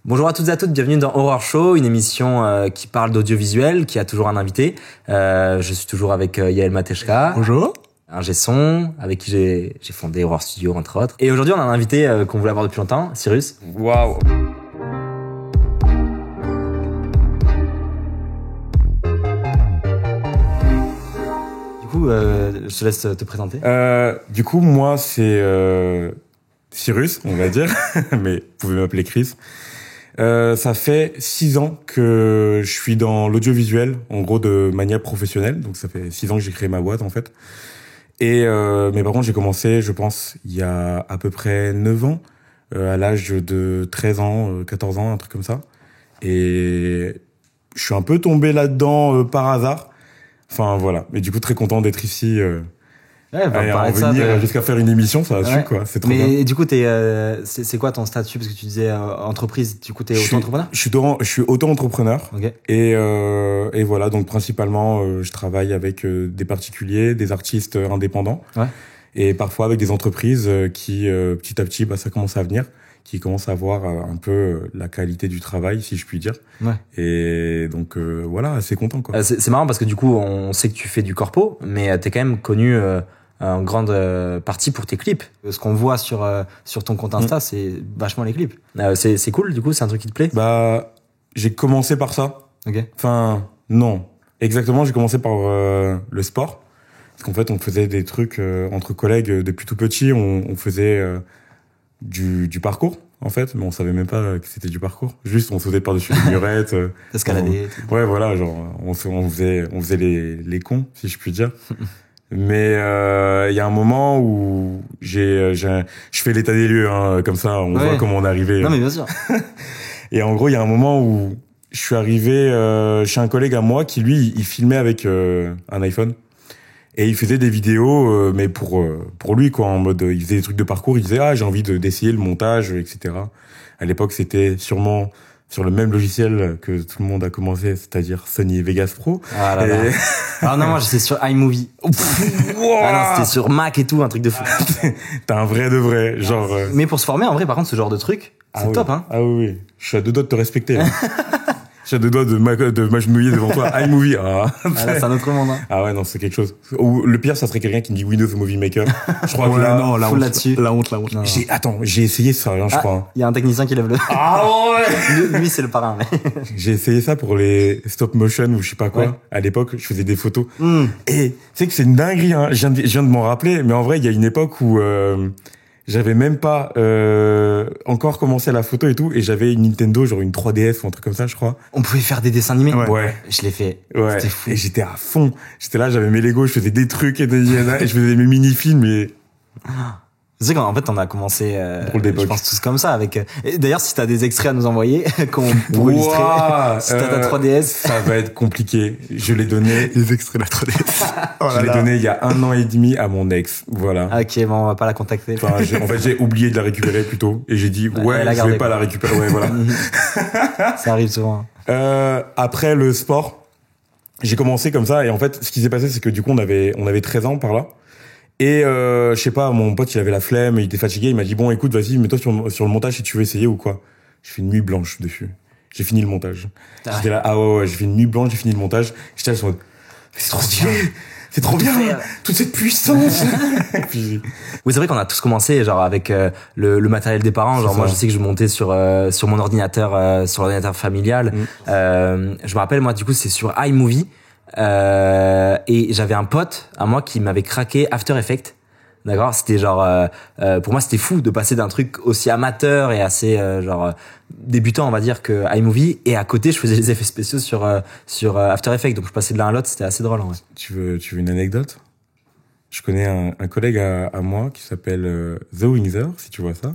Bonjour à toutes et à toutes, bienvenue dans Horror Show, une émission qui parle d'audiovisuel, qui a toujours un invité. Je suis toujours avec Yael Mateshka. Bonjour. Ingé son, avec qui j'ai fondé Horror Studio, entre autres. Et aujourd'hui, on a un invité qu'on voulait avoir depuis longtemps, Cyrus. Waouh. Du coup, je te laisse te présenter. Du coup, moi, c'est Cyrus, on va dire, mais vous pouvez m'appeler Chris. Ça fait 6 ans que je suis dans l'audiovisuel, en gros de manière professionnelle. Donc ça fait 6 ans que j'ai créé ma boîte en fait. Et mais par contre j'ai commencé, je pense, il y a à peu près 9 ans, à l'âge de 13 ans, 14 ans, un truc comme ça. Et je suis un peu tombé là-dedans par hasard. Enfin voilà. Mais du coup très content d'être ici. Ouais, en venir jusqu'à faire une émission, ça va su quoi, c'est trop bien. Mais du coup, c'est quoi ton statut? Parce que tu disais entreprise, du coup t'es auto-entrepreneur? Je suis auto-entrepreneur. Okay. Et voilà, donc principalement, je travaille avec des particuliers, des artistes indépendants. Ouais. Et parfois avec des entreprises qui, petit à petit, ça commence à venir, qui commencent à voir un peu la qualité du travail, si je puis dire. Ouais. Et donc voilà, assez content quoi. C'est marrant parce que du coup, on sait que tu fais du corpo, mais t'es quand même connu en grande partie pour tes clips. Ce qu'on voit sur ton compte Insta, c'est vachement les clips. C'est cool, du coup, c'est un truc qui te plaît? J'ai commencé par ça. Ok. Enfin, non. Exactement, j'ai commencé par le sport. Parce qu'en fait, on faisait des trucs entre collègues depuis tout petit. On faisait du parcours, en fait, mais on savait même pas que c'était du parcours. Juste, on sautait par-dessus les murettes. Escalader. Ouais, voilà, genre, on faisait les cons, si je puis dire. Mais il y a un moment où je fais l'état des lieux, hein, comme ça, on voit comment on est arrivé. Non mais bien sûr. Et en gros, il y a un moment où je suis arrivé chez un collègue à moi qui lui, il filmait avec un iPhone et il faisait des vidéos, mais pour lui quoi, en mode, il faisait des trucs de parcours, il disait j'ai envie d'essayer le montage, etc. À l'époque, c'était sûrement sur le même logiciel que tout le monde a commencé, c'est-à-dire Sony Vegas Pro. Ah là là. Ah non, moi j'étais sur iMovie. Ah non, c'était sur Mac et tout, un truc de fou. T'as un vrai de vrai, genre. Mais pour se former, en vrai, par contre, ce genre de truc, c'est top, hein. Ah oui. Je suis à 2 doigts de te respecter. Hein. Je suis à 2 doigts de m'agenouiller devant toi. iMovie. Là, c'est un autre monde, hein. Ah ouais, non, c'est quelque chose. Ou le pire, ça serait quelqu'un qui me dit Windows Movie Maker. Je crois que là, non, la honte là-dessus. La honte. Non. J'ai essayé ça, hein, je crois. Hein. Il y a un technicien qui lève le. Ah ouais. Lui, c'est le parrain. Mais... J'ai essayé ça pour les stop motion ou je sais pas quoi. Ouais. À l'époque, je faisais des photos. Et tu sais que c'est une dinguerie, hein. Je viens de m'en rappeler, mais en vrai, il y a une époque où j'avais même pas encore commencé la photo et tout, et j'avais une Nintendo, genre une 3DS ou un truc comme ça, je crois. On pouvait faire des dessins animés. Ouais. Je l'ai fait. Ouais. C'était fou. Et j'étais à fond. J'étais là, j'avais mes Lego, je faisais des trucs et je faisais mes mini-films et... Tu sais qu'en fait, on a commencé, je pense tous comme ça avec, et d'ailleurs, si t'as des extraits à nous envoyer, pour illustrer, si t'as ta 3DS. Ça va être compliqué. Je l'ai donné. Les extraits de la 3DS. Je l'ai donné il y a 1 an et demi à mon ex. Voilà. Ok, bon, on va pas la contacter. Enfin, en fait, j'ai oublié de la récupérer plutôt. Et j'ai dit, je vais pas la récupérer. Ouais, voilà. Ça arrive souvent. Après le sport, j'ai commencé comme ça. Et en fait, ce qui s'est passé, c'est que du coup, on avait 13 ans par là. Et je sais pas, mon pote il avait la flemme, il était fatigué, il m'a dit bon écoute vas-y mets-toi sur le montage si tu veux essayer ou quoi. J'ai fait une nuit blanche dessus. J'ai fini le montage. J'étais là ouais, j'ai fait une nuit blanche, j'ai fini le montage. J'étais là sur mode c'est trop stylé, c'est trop bien, toute cette puissance. Oui, c'est vrai qu'on a tous commencé genre avec le matériel des parents. Genre moi je sais que je montais sur mon ordinateur, sur l'ordinateur familial. Je me rappelle moi du coup c'est sur iMovie. Et j'avais un pote à moi qui m'avait craqué After Effects. D'accord, c'était genre pour moi c'était fou de passer d'un truc aussi amateur et assez débutant on va dire que iMovie, et à côté je faisais les effets spéciaux sur After Effects, donc je passais de l'un à l'autre, c'était assez drôle en vrai. Tu veux une anecdote? Je connais un collègue à moi qui s'appelle The Windsor, si tu vois ça,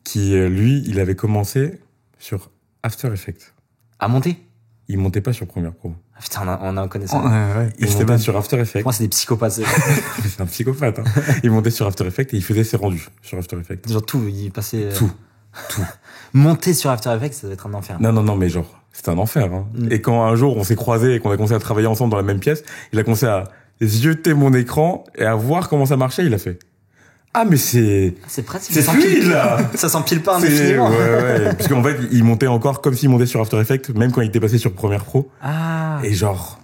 qui lui il avait commencé sur After Effects. À monter? Il montait pas sur Premiere Pro. Ah putain, on en connaît ça. Ouais. Il montait sur After Effects. Moi, c'est des psychopathes. C'est un psychopathe, hein. Il montait sur After Effects et il faisait ses rendus sur After Effects. Genre tout, il passait... Tout. Monter sur After Effects, ça doit être un enfer. Non, mais genre, c'était un enfer, hein. Et quand un jour, on s'est croisés et qu'on a commencé à travailler ensemble dans la même pièce, il a commencé à jeter mon écran et à voir comment ça marchait, il a fait... Ah, mais c'est pratique. C'est fluide, là. Ça s'empile pas indéfiniment. Ouais. Parce qu'en fait, il montait encore comme s'il montait sur After Effects, même quand il était passé sur Premiere Pro. Ah. Et genre,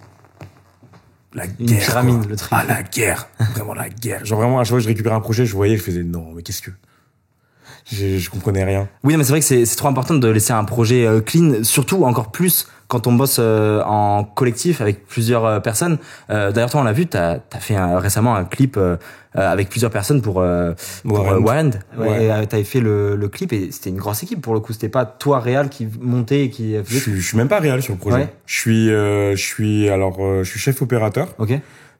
la Une guerre. pyramide, quoi. le truc. Ah, la guerre. Vraiment la guerre. Genre vraiment, à chaque fois que je récupérais un projet, je voyais, je faisais non, mais qu'est-ce que... Je comprenais rien. Oui, non, mais c'est vrai que c'est trop important de laisser un projet clean, surtout encore plus quand on bosse en collectif avec plusieurs personnes. D'ailleurs, toi, on l'a vu, t'as fait récemment un clip avec plusieurs personnes pour Warren. Ouais. Et t'avais fait le clip et c'était une grosse équipe pour le coup. C'était pas toi réal qui montait et qui faisait. Je suis même pas réel sur le projet. Ouais. Je suis chef opérateur. Ok.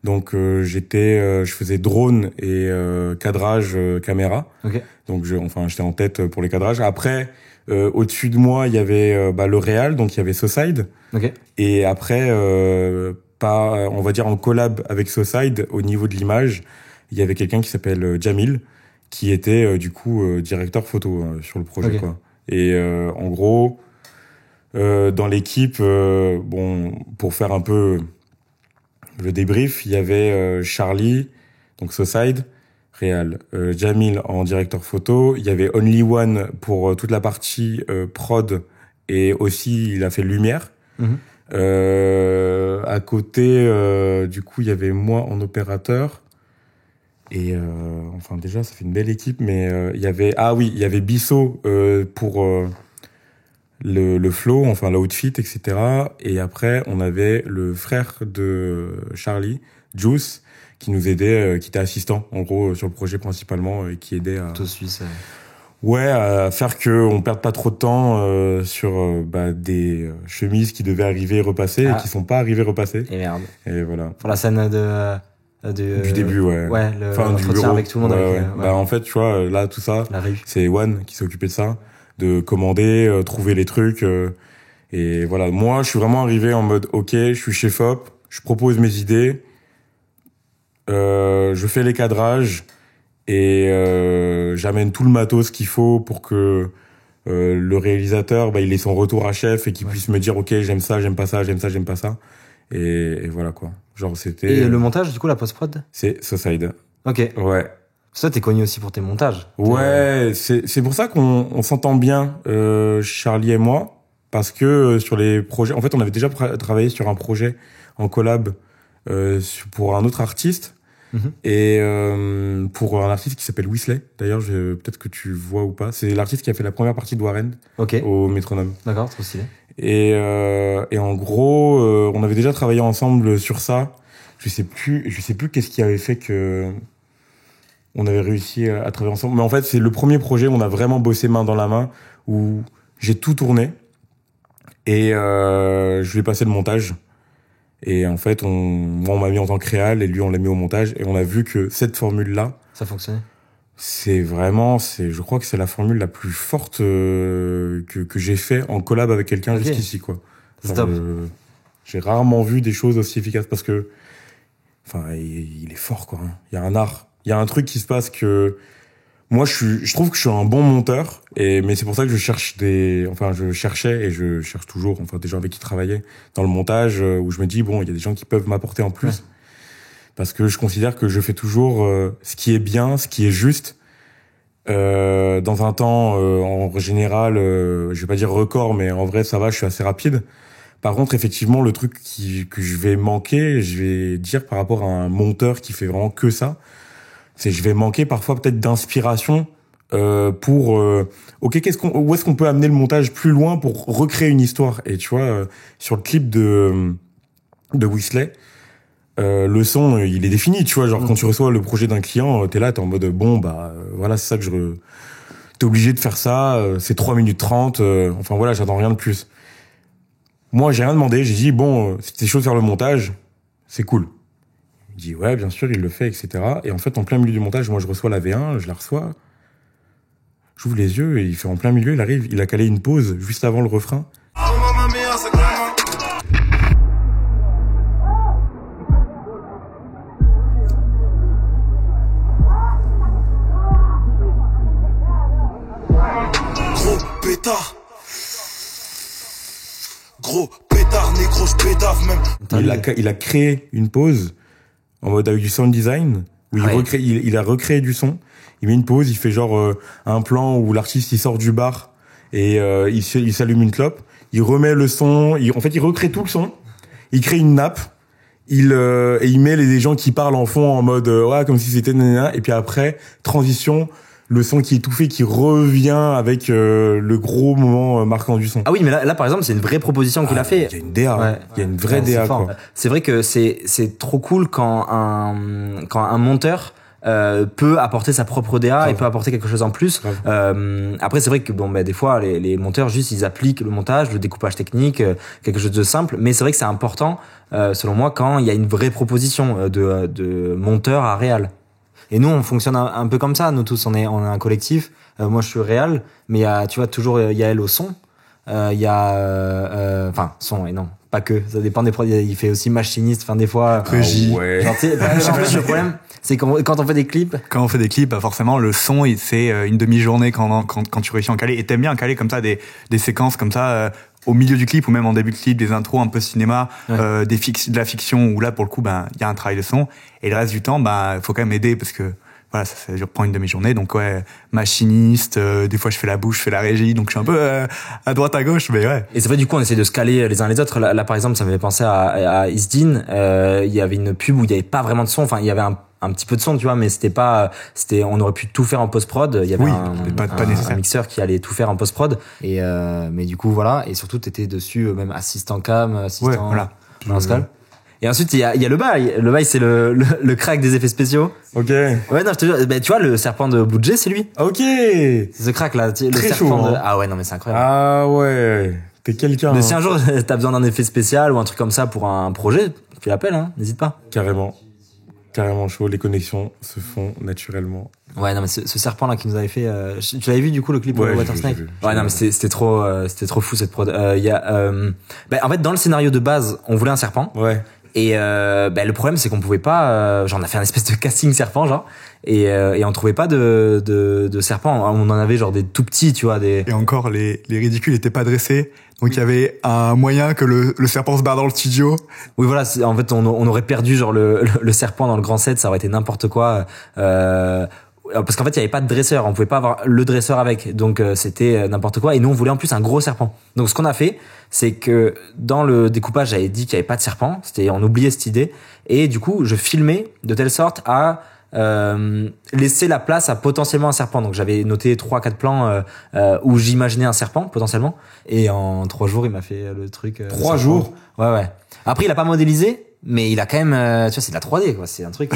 Donc je faisais drone et cadrage caméra. Ok. Donc j'étais en tête pour les cadrages. Après au-dessus de moi, il y avait le réal, donc il y avait Socide. Ok. Et après on va dire en collab avec Socide au niveau de l'image, il y avait quelqu'un qui s'appelle Jamil qui était du coup directeur photo sur le projet. Okay. Quoi. Et en gros dans l'équipe pour faire un peu le débrief, il y avait Charlie, donc Socide, réal, Jamil en directeur photo, il y avait Only One pour toute la partie prod et aussi il a fait lumière. Mm-hmm. À côté, du coup, il y avait moi en opérateur et déjà ça fait une belle équipe, mais il y avait Bissot pour le flow, enfin l'outfit, etc. Et après, on avait le frère de Charlie, Juice, qui nous aidait, qui était assistant, en gros, sur le projet principalement, et qui aidait à... Plutôt suisse. Ouais, à faire que on perde pas trop de temps sur des chemises qui devaient arriver et repasser et qui sont pas arrivées repassées. Et merde. Et voilà. Pour la scène du début, ouais. Ouais, du bureau avec tout le monde. Ouais. Bah en fait, tu vois, là tout ça, c'est One qui s'est occupé de ça, de commander, trouver les trucs et voilà. Moi, je suis vraiment arrivé en mode OK, je suis chef op, je propose mes idées, je fais les cadrages. Et j'amène tout le matos qu'il faut pour que le réalisateur il ait son retour à chef et qu'il puisse me dire OK, j'aime ça, j'aime pas ça, j'aime ça, j'aime pas ça. Et voilà quoi. Genre c'était... Et le montage, du coup, la post-prod? C'est Socide. Ok. Ouais. Ça, t'es connu aussi pour tes montages. Ouais, c'est pour ça qu'on s'entend bien, Charlie et moi, parce que sur les projets... En fait, on avait déjà travaillé sur un projet en collab pour un autre artiste. Et pour un artiste qui s'appelle Weasley, d'ailleurs peut-être que tu vois ou pas, c'est l'artiste qui a fait la première partie de Warren au Métronome. D'accord, trop stylé. Et en gros on avait déjà travaillé ensemble sur ça. Je sais plus qu'est-ce qui avait fait que on avait réussi à travailler ensemble, mais en fait c'est le premier projet où on a vraiment bossé main dans la main, où j'ai tout tourné et je lui ai passé le montage. Et en fait, moi, on m'a mis en tant que réal et lui, on l'a mis au montage. Et on a vu que cette formule-là... Ça fonctionnait. Je crois que c'est la formule la plus forte que j'ai fait en collab avec quelqu'un jusqu'ici, quoi. C'est top. J'ai rarement vu des choses aussi efficaces parce que... Enfin, il est fort, quoi. Il y a un art. Il y a un truc qui se passe que... Moi, je trouve que je suis un bon monteur, mais c'est pour ça que je cherchais et je cherche toujours, des gens avec qui travailler dans le montage, où je me dis, bon, il y a des gens qui peuvent m'apporter en plus. Ouais. Parce que je considère que je fais toujours ce qui est bien, ce qui est juste, dans un temps, en général, je vais pas dire record, mais en vrai, ça va, je suis assez rapide. Par contre, effectivement, le truc que je vais manquer, je vais dire par rapport à un monteur qui fait vraiment que ça, je vais manquer parfois peut-être d'inspiration pour OK, où est-ce qu'on peut amener le montage plus loin pour recréer une histoire. Et tu vois, sur le clip de Weasley, le son il est défini, tu vois, genre quand tu reçois le projet d'un client, t'es là, t'es en mode voilà, c'est ça que t'es obligé de faire ça, c'est 3 minutes 30, voilà, j'attends rien de plus. Moi, j'ai rien demandé, j'ai dit si t'es chaud de faire le montage, c'est cool. Il dit ouais, bien sûr, il le fait, etc. Et en fait, en plein milieu du montage, moi je reçois la V1, je la reçois, j'ouvre les yeux et il fait en plein milieu, il arrive, il a calé une pause juste avant le refrain. Gros pétard, négro, je pédave même. Il a créé une pause en mode avec du sound design où il a recréé du son. il met une pause, il fait genre un plan où l'artiste il sort du bar et il s'allume une clope, il remet le son, il recrée tout le son, il crée une nappe, et il met les gens qui parlent en fond en mode ouais, comme si c'était nanana, et puis après transition, le son qui est étouffé qui revient avec le gros moment marquant du son. Ah oui, mais là par exemple, c'est une vraie proposition qu'il a fait. Il y a une DA, il y a une vraie DA quoi. C'est vrai que c'est trop cool quand un monteur peut apporter sa propre DA et peut apporter quelque chose en plus. Après c'est vrai que des fois les monteurs juste ils appliquent le montage, le découpage technique, quelque chose de simple, mais c'est vrai que c'est important selon moi quand il y a une vraie proposition de monteur à réal. Et nous on fonctionne un peu comme ça, nous tous on est un collectif. Moi je suis réal, mais il y a tu vois toujours Yael au son. Il y a son et non pas que, ça dépend des produits, il fait aussi machiniste, enfin des fois régie. Ouais. Genre, en fait le problème c'est quand on fait des clips, forcément le son c'est une demi-journée quand tu réussis à en caler, et t'aimes bien caler comme ça des séquences comme ça au milieu du clip ou même en début de clip, des intros un peu cinéma, de la fiction où là pour le coup il y a un travail de son, et le reste du temps faut quand même aider parce que voilà, ça prend une demi-journée, donc ouais, machiniste, des fois je fais la bouche, je fais la régie, donc je suis un peu à droite à gauche, mais ouais. Et c'est vrai, du coup on essaie de se caler les uns les autres. Là par exemple ça m'avait pensé à Isdin, il y avait une pub où il y avait pas vraiment de son, enfin il y avait un petit peu de son, tu vois, mais on aurait pu tout faire en post-prod. Il y avait un mixeur qui allait tout faire en post-prod, et mais du coup voilà, et surtout t'étais dessus même assistant cam, assistant Pascal. Et ensuite il y a le bail. Le bail c'est le crack des effets spéciaux. Ok. Ouais non je te jure, tu vois le serpent de Budget c'est lui. Ok. C'est ce crack là, le très serpent chaud, de... Ah ouais non mais c'est incroyable. Ah ouais. T'es quelqu'un. Mais si un jour t'as besoin d'un effet spécial ou un truc comme ça pour un projet, tu l'appelles n'hésite pas. Carrément chaud, les connexions se font naturellement. Ouais non mais ce serpent là qui nous avait fait tu l'avais vu du coup le clip Water Snake. Ouais non mais c'était trop fou cette prod. Il y a en fait dans le scénario de base, on voulait un serpent. Ouais. Et le problème c'est qu'on pouvait pas genre on a fait un espèce de casting serpent genre et on trouvait pas de serpent, on en avait genre des tout petits, tu vois, des... Et encore les ridicules étaient pas dressés. Donc il y avait un moyen que le serpent se barre dans le studio. Oui voilà, en fait on aurait perdu genre le serpent dans le grand set, ça aurait été n'importe quoi. Parce qu'en fait il y avait pas de dresseur, on pouvait pas avoir le dresseur avec, donc c'était n'importe quoi, et nous on voulait en plus un gros serpent. Donc ce qu'on a fait, c'est que dans le découpage j'avais dit qu'il y avait pas de serpent, on oubliait cette idée, et du coup je filmais de telle sorte à laisser la place à potentiellement un serpent. Donc j'avais noté 3-4 plans où j'imaginais un serpent potentiellement, et en 3 jours il m'a fait le truc. 3 jours. Ouais. Après il a pas modélisé, mais il a quand même tu vois, c'est de la 3D quoi, c'est un truc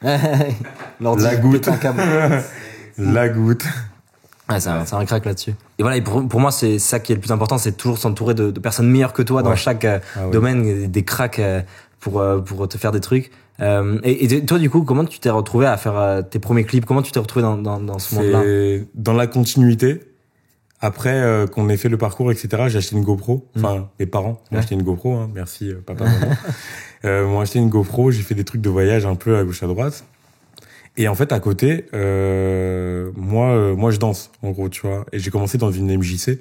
la goutte. La goutte. Ouais, c'est un crack là-dessus. Et voilà, et pour moi, c'est ça qui est le plus important, c'est toujours s'entourer de personnes meilleures que toi dans chaque domaine, des cracks pour te faire des trucs. Et toi, du coup, comment tu t'es retrouvé à faire tes premiers clips? Comment tu t'es retrouvé dans ce monde-là? C'est dans la continuité. Après qu'on ait fait le parcours, etc., j'ai acheté une GoPro. Enfin, mes parents m'ont acheté une GoPro. Hein. Merci, papa, maman. M'ont acheté une GoPro. J'ai fait des trucs de voyage un peu à gauche à droite. Et en fait, à côté, moi, je danse, en gros, tu vois. Et j'ai commencé dans une MJC,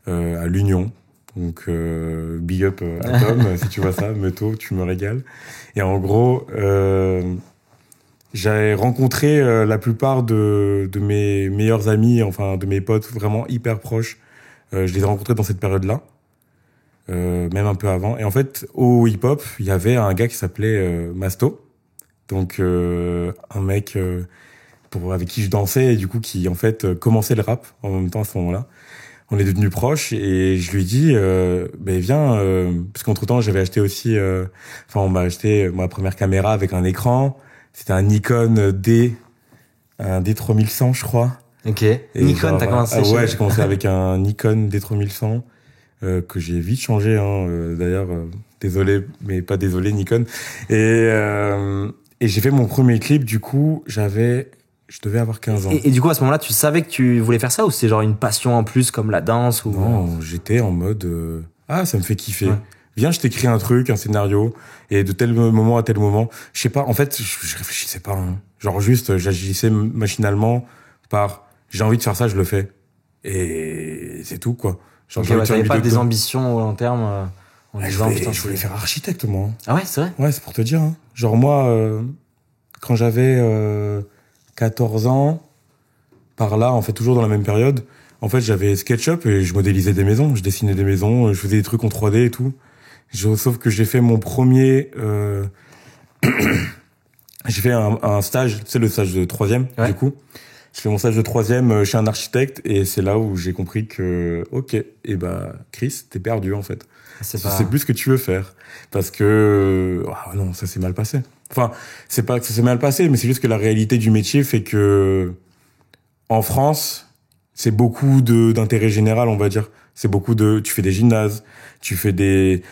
à l'Union. Donc, big up à Tom, si tu vois ça, Meto, tu me régales. Et en gros, j'ai rencontré la plupart de mes meilleurs amis, enfin de mes potes vraiment hyper proches. Je les ai rencontrés dans cette période-là, même un peu avant. Et en fait, au hip-hop, il y avait un gars qui s'appelait Masto. Donc un mec avec qui je dansais et du coup qui en fait commençait le rap en même temps à ce moment-là. On est devenus proches et je lui ai dit viens parce qu'entre-temps j'avais acheté aussi on m'a acheté ma première caméra avec un écran. C'était un Nikon un D3100 je crois. OK. Et Nikon, t'as commencé ouais, j'ai commencé avec un Nikon D3100 que j'ai vite changé d'ailleurs désolé mais pas désolé Nikon. Et j'ai fait mon premier clip, du coup, je devais avoir 15 ans. Et du coup, à ce moment-là, tu savais que tu voulais faire ça, ou c'était genre une passion en plus comme la danse ou... Non, j'étais en mode ça me fait kiffer. Ouais. Viens, je t'écris un truc, un scénario, et de tel moment à tel moment, je sais pas, en fait, je réfléchissais pas. Hein. Genre juste, j'agissais machinalement par j'ai envie de faire ça, je le fais. Et c'est tout, quoi. Genre, t'avais pas des ambitions au long terme en disant, je voulais faire architecte, moi. Ah ouais, c'est vrai? Ouais, c'est pour te dire. Hein. Genre moi, quand j'avais 14 ans, par là, en fait, toujours dans la même période, en fait, j'avais SketchUp et je modélisais des maisons, je dessinais des maisons, je faisais des trucs en 3D et tout. Sauf que j'ai fait mon premier... j'ai fait un stage, tu sais, le stage de 3e, du coup. J'ai fait mon stage de 3e chez un architecte et c'est là où j'ai compris que, ok, et bah, Chris, t'es perdu, en fait. Je sais plus ce que tu veux faire. Parce que, non, ça s'est mal passé. Enfin, c'est pas que ça s'est mal passé, mais c'est juste que la réalité du métier fait que, en France, c'est beaucoup d'intérêt général, on va dire. C'est beaucoup tu fais des gymnases, tu fais des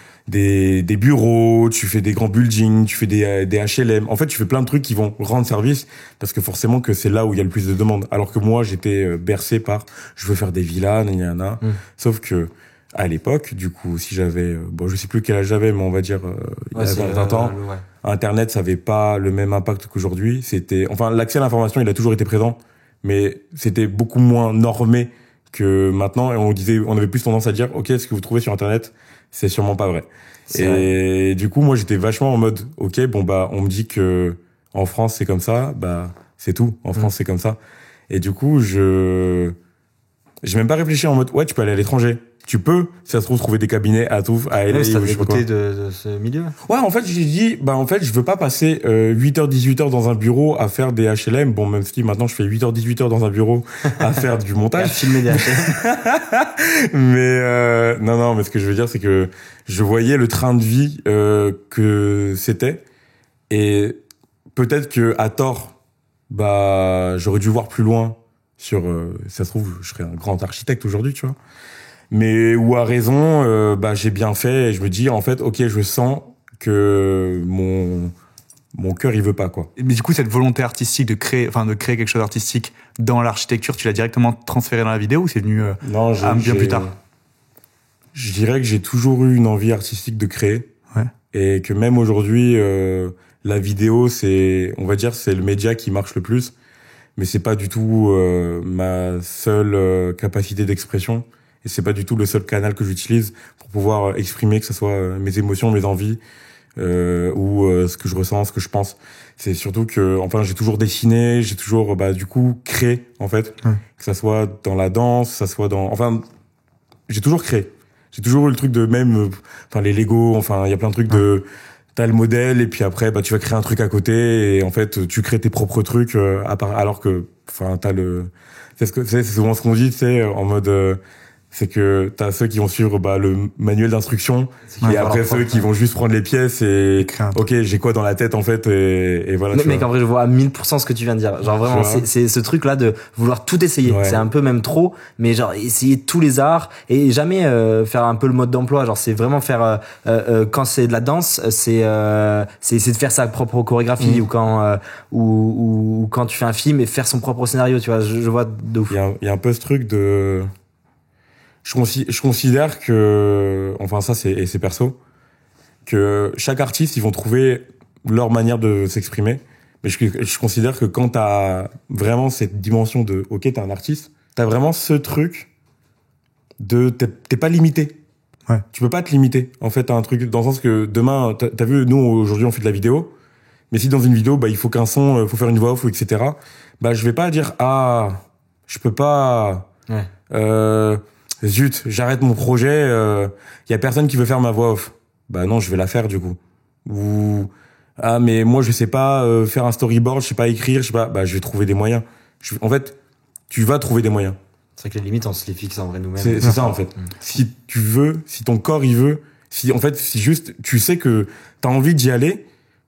bureaux, tu fais des grands buildings, tu fais des HLM. En fait, tu fais plein de trucs qui vont rendre service parce que forcément que c'est là où il y a le plus de demandes. Alors que moi, j'étais bercé par je veux faire des villas, nanana. Sauf que à l'époque, du coup, si j'avais je sais plus quel âge j'avais, mais on va dire il y a 20 ans, Internet, ça avait pas le même impact qu'aujourd'hui. L'accès à l'information, il a toujours été présent, mais c'était beaucoup moins normé que maintenant. Et on avait plus tendance à dire, ok, ce que vous trouvez sur Internet, c'est sûrement pas vrai. Et du coup, moi, j'étais vachement en mode, ok, on me dit que en France c'est comme ça, c'est tout. En France c'est comme ça. Et du coup, j'ai même pas réfléchi en mode, ouais, tu peux aller à l'étranger. Tu peux, si ça se trouve, trouver des cabinets à LA. Ouais, t'avais goûté de ce milieu. Ouais, en fait, j'ai dit, je veux pas passer 8h, 18h dans un bureau à faire des HLM. Bon, même si maintenant je fais 8h, 18h dans un bureau à faire du montage. À filmer des HLM. Mais non, mais ce que je veux dire, c'est que je voyais le train de vie que c'était. Et peut-être que à tort, j'aurais dû voir plus loin sur... ça se trouve, je serais un grand architecte aujourd'hui, tu vois. Mais ou à raison, j'ai bien fait et je me dis en fait, ok, je sens que mon cœur il veut pas, quoi. Mais du coup, cette volonté artistique de créer quelque chose d'artistique dans l'architecture, tu l'as directement transféré dans la vidéo ou c'est venu bien plus tard? Je dirais que j'ai toujours eu une envie artistique de créer. Ouais. Et que même aujourd'hui, la vidéo, on va dire, c'est le média qui marche le plus. Mais c'est pas du tout ma seule capacité d'expression. Et c'est pas du tout le seul canal que j'utilise pour pouvoir exprimer, que ce soit mes émotions, mes envies, ou ce que je ressens, ce que je pense. C'est surtout que, j'ai toujours dessiné, j'ai toujours, du coup, créé, en fait. Que ça soit dans la danse, que ça soit j'ai toujours créé. J'ai toujours eu le truc de même, les Lego, il y a plein de trucs de, t'as le modèle, et puis après, tu vas créer un truc à côté, et en fait, tu crées tes propres trucs, alors que, c'est souvent ce qu'on dit, tu sais, en mode, c'est que t'as ceux qui vont suivre le manuel d'instruction et après ceux qui vont juste prendre les pièces et ok, j'ai quoi dans la tête en fait et voilà. Mais en vrai, je vois à 1000% ce que tu viens de dire. Genre vraiment, c'est ce truc là de vouloir tout essayer. Ouais. C'est un peu même trop, mais genre essayer tous les arts et jamais faire un peu le mode d'emploi. Genre c'est vraiment faire quand c'est de la danse, c'est de faire sa propre chorégraphie ou quand tu fais un film et faire son propre scénario. Tu vois, je vois de ouf. Il y a un peu ce truc de je considère que, ça c'est perso, que chaque artiste, ils vont trouver leur manière de s'exprimer. Mais je considère que quand t'as vraiment cette dimension de, ok, t'es un artiste, t'as vraiment ce truc de, t'es pas limité. Ouais. Tu peux pas te limiter. En fait, t'as un truc, dans le sens que demain, t'as vu, nous, aujourd'hui, on fait de la vidéo. Mais si dans une vidéo, il faut qu'un son, faut faire une voix off, etc. Je vais pas dire, je peux pas, zut, j'arrête mon projet, y a personne qui veut faire ma voix off. Non, je vais la faire du coup. Ou mais moi je sais pas faire un storyboard, je sais pas écrire, je sais pas, je vais trouver des moyens. En fait, tu vas trouver des moyens. C'est vrai que les limites on se les fixe en vrai nous-mêmes. C'est ça en fait. Si tu veux, si ton corps il veut, si juste tu sais que t'as envie d'y aller,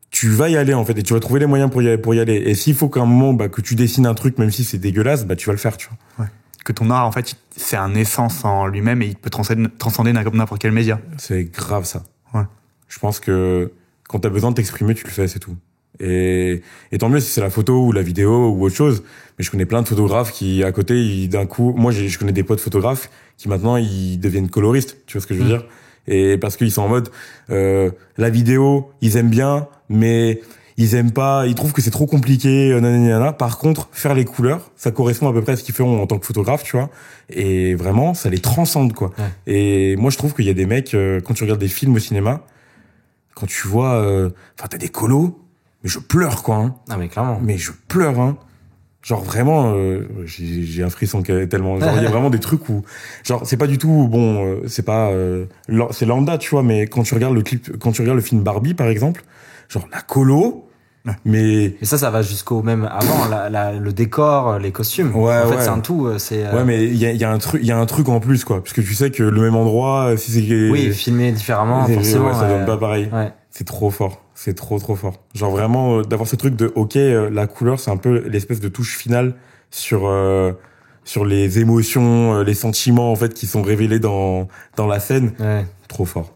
tu vas y aller en fait et tu vas trouver les moyens pour y aller. Et s'il faut qu'à un moment que tu dessines un truc même si c'est dégueulasse, tu vas le faire, tu vois. Ouais. Que ton art, en fait, c'est un essence en lui-même et il peut transcender n'importe quel média. C'est grave, ça. Ouais. Je pense que quand t'as besoin de t'exprimer, tu le fais, c'est tout. Et tant mieux si c'est la photo ou la vidéo ou autre chose. Mais je connais plein de photographes qui, à côté, d'un coup, moi, je connais des potes photographes qui maintenant, ils deviennent coloristes. Tu vois ce que je veux dire? Et parce qu'ils sont en mode, la vidéo, ils aiment bien, mais ils aiment pas, ils trouvent que c'est trop compliqué, nanana. Par contre, faire les couleurs, ça correspond à peu près à ce qu'ils feront en tant que photographe, tu vois. Et vraiment, ça les transcende, quoi. Ouais. Et moi, je trouve qu'il y a des mecs, quand tu regardes des films au cinéma, quand tu vois, t'as des colos, mais je pleure, quoi, hein. Ah, mais clairement. Mais je pleure, hein. Genre vraiment, j'ai un frisson tellement. Genre il y a vraiment des trucs où, genre c'est pas du tout bon, c'est pas, c'est lambda, tu vois. Mais quand tu regardes le clip, quand tu regardes le film Barbie par exemple, genre la colo, mais Et ça va jusqu'au même avant, le décor, les costumes. Ouais, en fait, ouais. c'est un tout. C'est. Ouais, mais il y a un truc, il y a un truc en plus quoi, parce que tu sais que le même endroit, si c'est Oui, filmé différemment, forcément. ouais, ça donne pas pareil. Ouais. C'est trop fort, c'est trop fort. Genre vraiment d'avoir ce truc de ok, la couleur c'est un peu l'espèce de touche finale sur les émotions, les sentiments en fait qui sont révélés dans la scène. Ouais. Trop fort.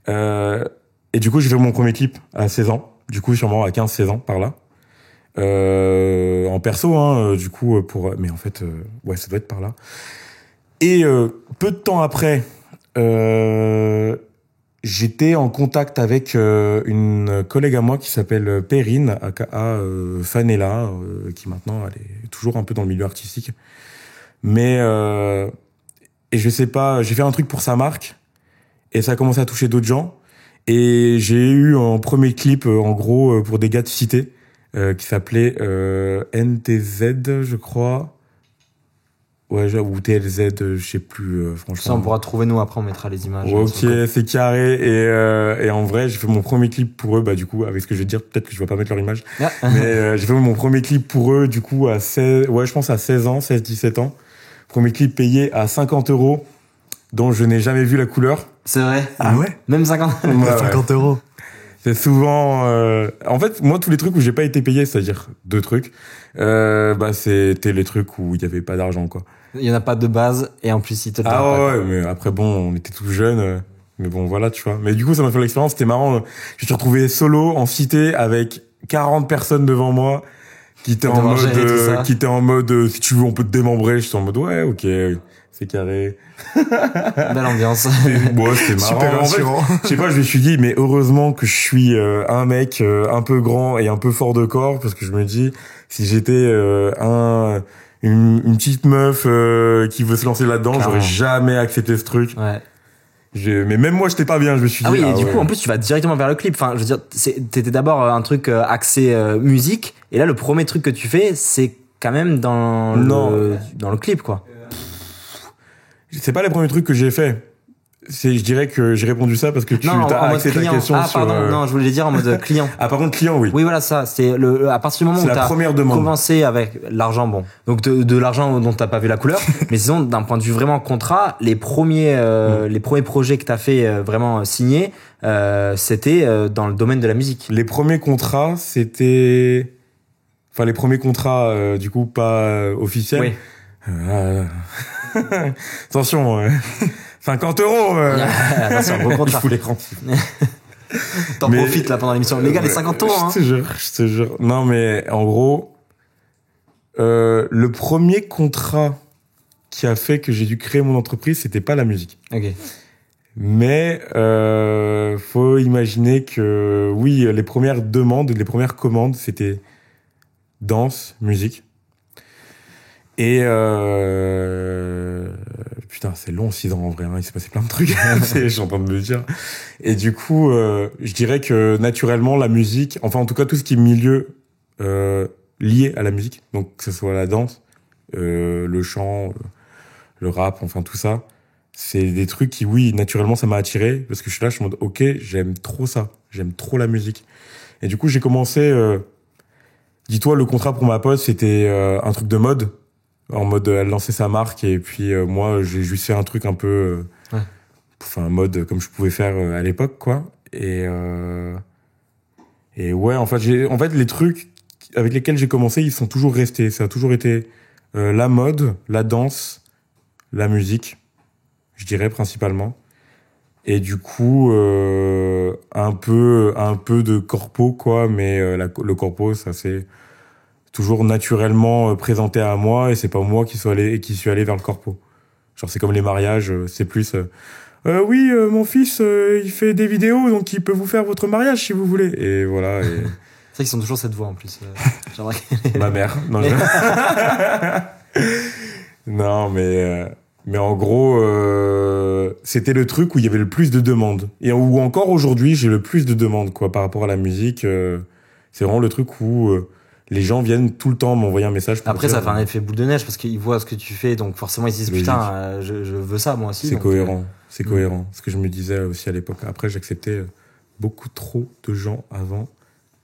Et du coup j'ai fait mon premier clip à 16 ans, du coup sûrement à 15-16 ans par là. En perso du coup mais en fait ouais ça doit être par là. Et peu de temps après j'étais en contact avec une collègue à moi qui s'appelle Perrine, aka Fanella, qui maintenant elle est toujours un peu dans le milieu artistique. Mais et je sais pas, j'ai fait un truc pour sa marque et ça a commencé à toucher d'autres gens. Et j'ai eu un premier clip en gros pour des gars de cité qui s'appelait NTZ, je crois. Ouais, ou TLZ, je sais plus, franchement. Ça, on pourra trouver, nous, après, on mettra les images. Ok, c'est carré. Et en vrai, j'ai fait mon premier clip pour eux, bah, du coup, avec ce que je vais te dire, peut-être que je vais pas mettre leur image. Ah. Mais, j'ai fait mon premier clip pour eux, du coup, à 16, ouais, je pense à 16 ans, 17 ans. Premier clip payé à 50 €, dont je n'ai jamais vu la couleur. C'est vrai. Ah ouais? Même 50. Ouais, 50 €. C'est souvent, en fait, moi, tous les trucs où j'ai pas été payé, c'est-à-dire 2 trucs, bah, c'était les trucs où il y avait pas d'argent, quoi. Il y en a pas de base, et en plus, il te le Ah donnent ouais, mais après bon, on était tout jeunes, mais bon voilà, tu vois. Mais du coup, ça m'a fait l'expérience, c'était marrant. Je me suis retrouvé solo en cité avec 40 personnes devant moi qui étaient en mode si tu veux on peut te démembrer. Je suis en mode ouais, OK, c'est carré. pas. Belle ambiance. Bon, c'était marrant. Super En fait, rassurant. je sais pas, je me suis dit mais heureusement que je suis un mec un peu grand et un peu fort de corps parce que je me dis si j'étais une petite meuf qui veut se lancer là-dedans, Clairement. j'aurais jamais accepté ce truc. Ouais. Mais même moi, j'étais pas bien. Je me suis dit. Ah oui, et du ouais. coup, en plus, tu vas directement vers le clip. Enfin, je veux dire, t'étais d'abord un truc axé musique, et là, le premier truc que tu fais, c'est quand même dans le clip, quoi. C'est pas les premiers trucs que j'ai fait. Je dirais que j'ai répondu ça parce que tu Non, t'as en mode axé ta client. question Ah, sur. pardon, non, je voulais dire en mode client. Ah, par contre, client, oui. Oui, voilà, ça. C'est à partir du moment C'est où la t'as première demande. commencé avec l'argent, bon. Donc, de l'argent dont t'as pas vu la couleur. Mais sinon, d'un point de vue vraiment contrat, les premiers projets que t'as fait vraiment signés, c'était dans le domaine de la musique. Les premiers contrats, c'était. Enfin, les premiers contrats, du coup, pas officiels. Oui. Attention, 50 €. Attention, gros Je contrat. fous l'écran. T'en Mais- profites là pendant l'émission. Les gars, les 50 €, hein. Je te jure. Non, mais en gros, le premier contrat qui a fait que j'ai dû créer mon entreprise, c'était pas la musique. Ok. Mais faut imaginer que oui, les premières demandes, les premières commandes, c'était danse, musique. Et putain, c'est long 6 ans en vrai, hein, il s'est passé plein de trucs, je suis en train de me le dire. Et du coup, je dirais que naturellement la musique, enfin en tout cas tout ce qui est milieu lié à la musique, donc que ce soit la danse, le chant, le rap, enfin tout ça, c'est des trucs qui oui, naturellement ça m'a attiré parce que je suis là, je suis en mode OK, j'aime trop ça, j'aime trop la musique. Et du coup, j'ai commencé dis-toi le contrat pour ma pote, c'était un truc de mode. En mode, elle lançait sa marque et puis moi, j'ai juste fait un truc un peu, enfin mode comme je pouvais faire à l'époque, quoi. Et ouais, en fait, les trucs avec lesquels j'ai commencé, ils sont toujours restés. Ça a toujours été la mode, la danse, la musique, je dirais principalement. Et du coup, un peu de corpo, quoi. Mais le corpo, ça c'est toujours naturellement présenté à moi et c'est pas moi qui suis allé vers le corpo. Genre c'est comme les mariages, c'est plus oui, mon fils il fait des vidéos donc il peut vous faire votre mariage si vous voulez. Et voilà. C'est vrai qu'ils sont toujours cette voix en plus. J'aimerais Ma mère. Non, non mais en gros c'était le truc où il y avait le plus de demandes et où encore aujourd'hui j'ai le plus de demandes quoi par rapport à la musique. C'est vraiment le truc où les gens viennent tout le temps m'envoyer un message. Après, ça fait un effet boule de neige parce qu'ils voient ce que tu fais, donc forcément ils se disent putain, je veux ça moi aussi. C'est cohérent, c'est cohérent. Ce que je me disais aussi à l'époque. Après, j'acceptais beaucoup trop de gens avant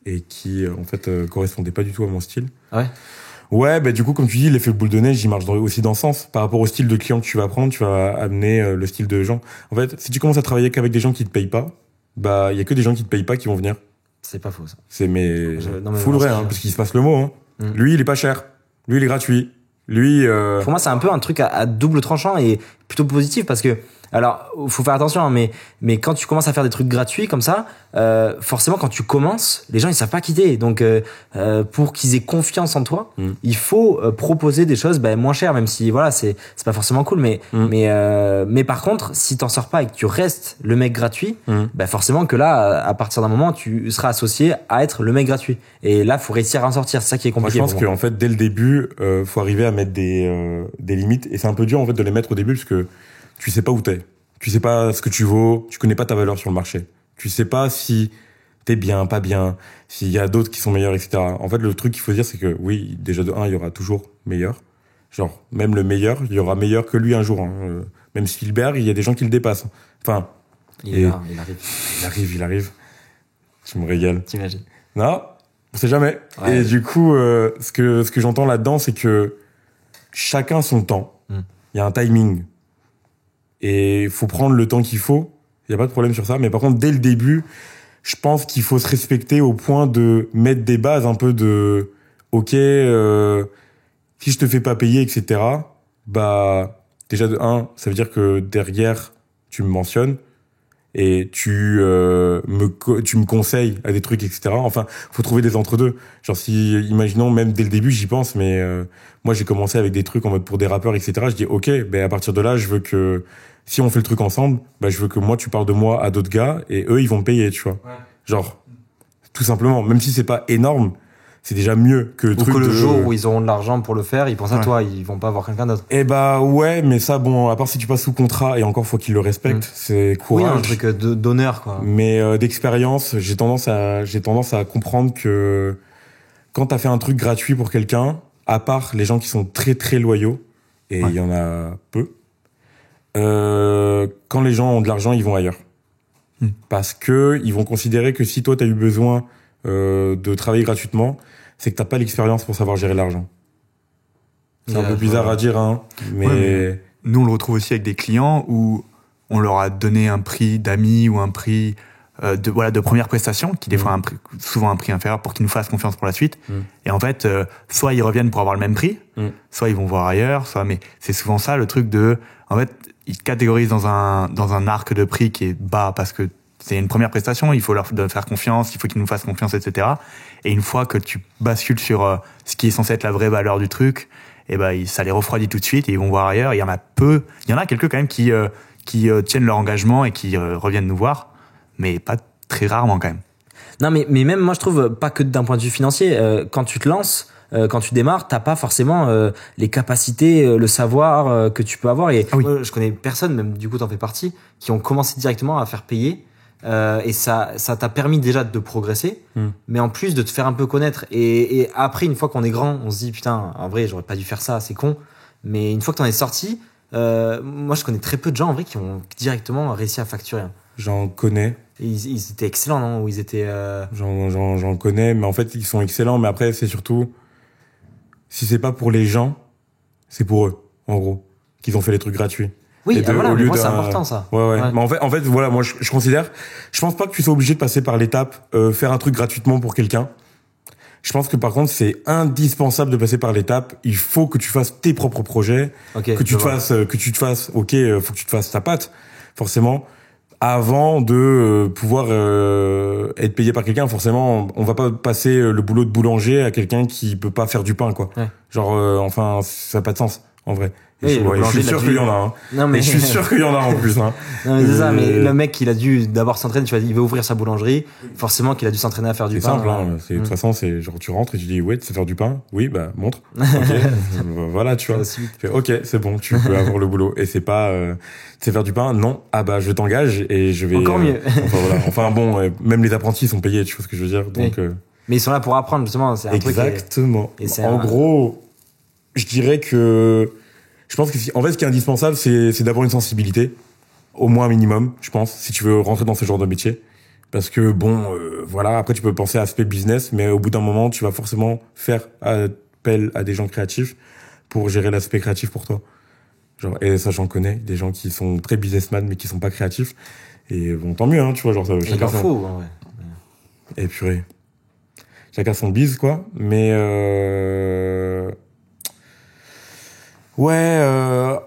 et qui en fait correspondaient pas du tout à mon style. Ouais. Ouais, bah du coup, comme tu dis, l'effet boule de neige, il marche aussi dans ce sens. Par rapport au style de client que tu vas prendre, tu vas amener le style de gens. En fait, si tu commences à travailler qu'avec des gens qui te payent pas, bah il y a que des gens qui te payent pas qui vont venir. C'est pas faux ça. C'est full vrai, parce qu'il se passe le mot. Hein. Lui, il est pas cher. Lui, il est gratuit. Lui. Pour moi, c'est un peu un truc à double tranchant et plutôt positif parce que. Alors, faut faire attention, hein, mais quand tu commences à faire des trucs gratuits comme ça, forcément, quand tu commences, les gens ils savent pas quitter. Donc, pour qu'ils aient confiance en toi, il faut proposer des choses moins chères, même si voilà, c'est pas forcément cool. Mais par contre, si t'en sors pas et que tu restes le mec gratuit, forcément que là, à partir d'un moment, tu seras associé à être le mec gratuit. Et là, faut réussir à en sortir. C'est ça qui est compliqué. Moi, je pense qu'en fait, dès le début, faut arriver à mettre des limites. Et c'est un peu dur en fait de les mettre au début parce que tu sais pas où t'es. Tu sais pas ce que tu vaux. Tu connais pas ta valeur sur le marché. Tu sais pas si t'es bien, pas bien, s'il y a d'autres qui sont meilleurs, etc. En fait, le truc qu'il faut dire, c'est que oui, déjà de un, il y aura toujours meilleur. Genre, même le meilleur, il y aura meilleur que lui un jour. Hein. Même Spielberg, il y a des gens qui le dépassent. Enfin. Il arrive. Tu me régales. T'imagines. Non, on sait jamais. Ouais. Et du coup, ce que j'entends là-dedans, c'est que chacun son temps. Il y a un timing. Et il faut prendre le temps qu'il faut. Il n'y a pas de problème sur ça. Mais par contre, dès le début, je pense qu'il faut se respecter au point de mettre des bases un peu de OK, si je te fais pas payer, etc., bah, déjà de un, ça veut dire que derrière, tu me mentionnes et tu me conseilles à des trucs, etc. Enfin, faut trouver des entre-deux. Genre si, imaginons, même dès le début, j'y pense, mais moi, j'ai commencé avec des trucs en mode pour des rappeurs, etc. Je dis OK, ben à partir de là, je veux que si on fait le truc ensemble, bah je veux que moi tu parles de moi à d'autres gars et eux ils vont me payer, tu vois. Ouais. Genre tout simplement, même si c'est pas énorme, c'est déjà mieux que le truc que le jour où ils auront de l'argent pour le faire, ils pensent à toi, ils vont pas voir quelqu'un d'autre. Eh bah ouais, mais ça bon, à part si tu passes sous contrat et encore faut qu'ils le respectent, c'est courage. Oui, un truc d'honneur quoi. Mais d'expérience, j'ai tendance à comprendre que quand t'as fait un truc gratuit pour quelqu'un, à part les gens qui sont très très loyaux et il y en a peu. Quand les gens ont de l'argent, ils vont ailleurs. Parce que ils vont considérer que si toi t'as eu besoin de travailler gratuitement, c'est que t'as pas l'expérience pour savoir gérer l'argent. C'est un peu bizarre à dire, hein, mais nous on le retrouve aussi avec des clients où on leur a donné un prix d'amis ou un prix de première prestation qui des fois souvent un prix inférieur pour qu'ils nous fassent confiance pour la suite. Et en fait, soit ils reviennent pour avoir le même prix, soit ils vont voir ailleurs, mais c'est souvent ça le truc de en fait ils te catégorisent dans un arc de prix qui est bas parce que c'est une première prestation, il faut leur faire confiance, il faut qu'ils nous fassent confiance, etc. Et une fois que tu bascules sur ce qui est censé être la vraie valeur du truc, et ben ça les refroidit tout de suite et ils vont voir ailleurs. Il y en a quelques quand même qui tiennent leur engagement et qui reviennent nous voir, mais pas très rarement quand même. Non, mais même moi je trouve pas que d'un point de vue financier, quand tu te lances. Quand tu démarres, t'as pas forcément les capacités, le savoir que tu peux avoir. Et moi, je connais personne, même du coup t'en fais partie, qui ont commencé directement à faire payer. Et ça t'a permis déjà de progresser, mais en plus de te faire un peu connaître. Et après, une fois qu'on est grand, on se dit putain, en vrai, j'aurais pas dû faire ça, c'est con. Mais une fois que t'en es sorti, moi je connais très peu de gens en vrai qui ont directement réussi à facturer. J'en connais. Et ils étaient excellents, non? Ou ils étaient. J'en connais, mais en fait ils sont excellents. Mais après, c'est surtout. Si c'est pas pour les gens, c'est pour eux, en gros, qu'ils ont fait les trucs gratuits. Oui, voilà, mais moi, c'est important, ça. Ouais. Mais en fait, voilà, moi, je considère, je pense pas que tu sois obligé de passer par l'étape, faire un truc gratuitement pour quelqu'un. Je pense que par contre, c'est indispensable de passer par l'étape. Il faut que tu fasses tes propres projets, que tu te fasses, faut que tu te fasses ta patte, forcément. Avant de pouvoir être payé par quelqu'un, forcément, on va pas passer le boulot de boulanger à quelqu'un qui peut pas faire du pain, quoi. Ouais. Genre, enfin, ça n'a pas de sens, en vrai. Oui, je suis sûr qu'il y en a. Hein. Non, mais je suis sûr qu'il y en a en plus. Hein. Non, mais c'est ça. Mais le mec, il a dû d'abord s'entraîner. Tu vois, il veut ouvrir sa boulangerie. Forcément, qu'il a dû s'entraîner à faire du pain. C'est simple. Hein. De toute façon, c'est genre tu rentres et tu dis ouais, tu sais faire du pain. Oui, bah montre. Okay. Voilà, tu vois. Tu fais ok, c'est bon, tu peux avoir le boulot. Et c'est pas tu sais faire du pain. Non. Ah bah je t'engage et je vais. Encore mieux. Enfin voilà. Enfin bon, même les apprentis sont payés. Tu vois ce que je veux dire. Donc Mais ils sont là pour apprendre, justement. C'est un Exactement. truc En gros, je dirais que je pense que en fait, ce qui est indispensable, c'est d'avoir une sensibilité, au moins un minimum, je pense, si tu veux rentrer dans ce genre de métier. Parce que bon, voilà, après tu peux penser à aspect business, mais au bout d'un moment, tu vas forcément faire appel à des gens créatifs pour gérer l'aspect créatif pour toi. Genre, et ça, j'en connais, des gens qui sont très businessmen mais qui sont pas créatifs. Et bon, tant mieux, hein, tu vois, genre, chacun son... faut, ouais. Et purée. Chacun son bise, quoi. Mais ouais,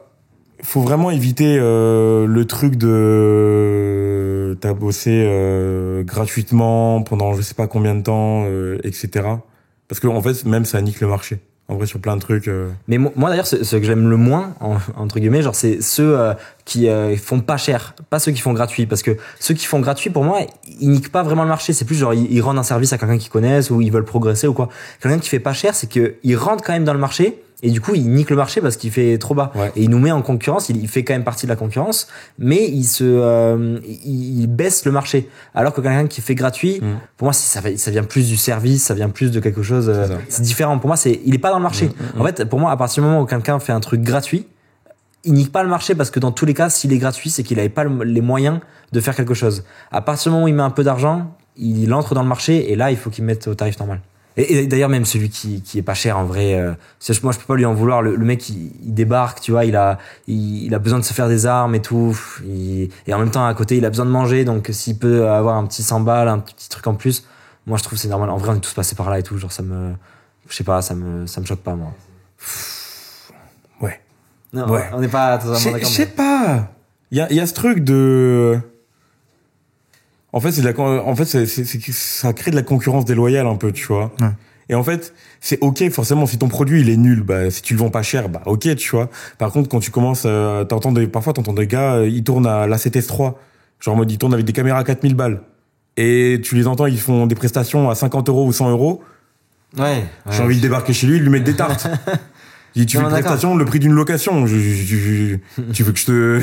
faut vraiment éviter le truc de t'as bossé gratuitement pendant je sais pas combien de temps, etc. Parce que en fait, même ça nique le marché. En vrai, sur plein de trucs. Mais moi d'ailleurs, ce que j'aime le moins, entre guillemets, genre, c'est ceux qui font pas cher, pas ceux qui font gratuit. Parce que ceux qui font gratuit, pour moi, ils niquent pas vraiment le marché. C'est plus genre, ils rendent un service à quelqu'un qu'ils connaissent ou ils veulent progresser ou quoi. Quelqu'un qui fait pas cher, c'est que il rentre quand même dans le marché. Et du coup, il nique le marché parce qu'il fait trop bas. Ouais. Et il nous met en concurrence. Il fait quand même partie de la concurrence, mais il baisse le marché. Alors que quelqu'un qui fait gratuit, pour moi, ça vient plus du service, ça vient plus de quelque chose. C'est différent. Pour moi, il est pas dans le marché. En fait, pour moi, à partir du moment où quelqu'un fait un truc gratuit, il nique pas le marché parce que dans tous les cas, s'il est gratuit, c'est qu'il avait pas les moyens de faire quelque chose. À partir du moment où il met un peu d'argent, il entre dans le marché et là, il faut qu'il mette au tarif normal. Et d'ailleurs, même celui qui est pas cher, en vrai, moi, je peux pas lui en vouloir. Le mec, il débarque, tu vois, il a besoin de se faire des armes et tout. Et en même temps, à côté, il a besoin de manger. Donc, s'il peut avoir un petit 100 balles, un petit truc en plus, moi, je trouve que c'est normal. En vrai, on est tous passés par là et tout. Genre, je sais pas, ça me choque pas, moi. Ouais. Non, ouais. On n'est pas totalement d'accord. Je sais pas. Il y a ce truc de... En fait, ça crée de la concurrence déloyale un peu, tu vois. Ouais. Et en fait, c'est ok, forcément, si ton produit il est nul, bah si tu le vends pas cher, bah ok, tu vois. Par contre, quand tu commences, parfois t'entends des gars, ils tournent à l'A7S3, genre en mode ils tournent avec des caméras à 4000 balles, et tu les entends, ils font des prestations à 50 € ou 100 €. Ouais. J'ai envie de débarquer chez lui, de lui mettre des tartes. Tu fais une prestation, le prix d'une location. Tu veux que je te...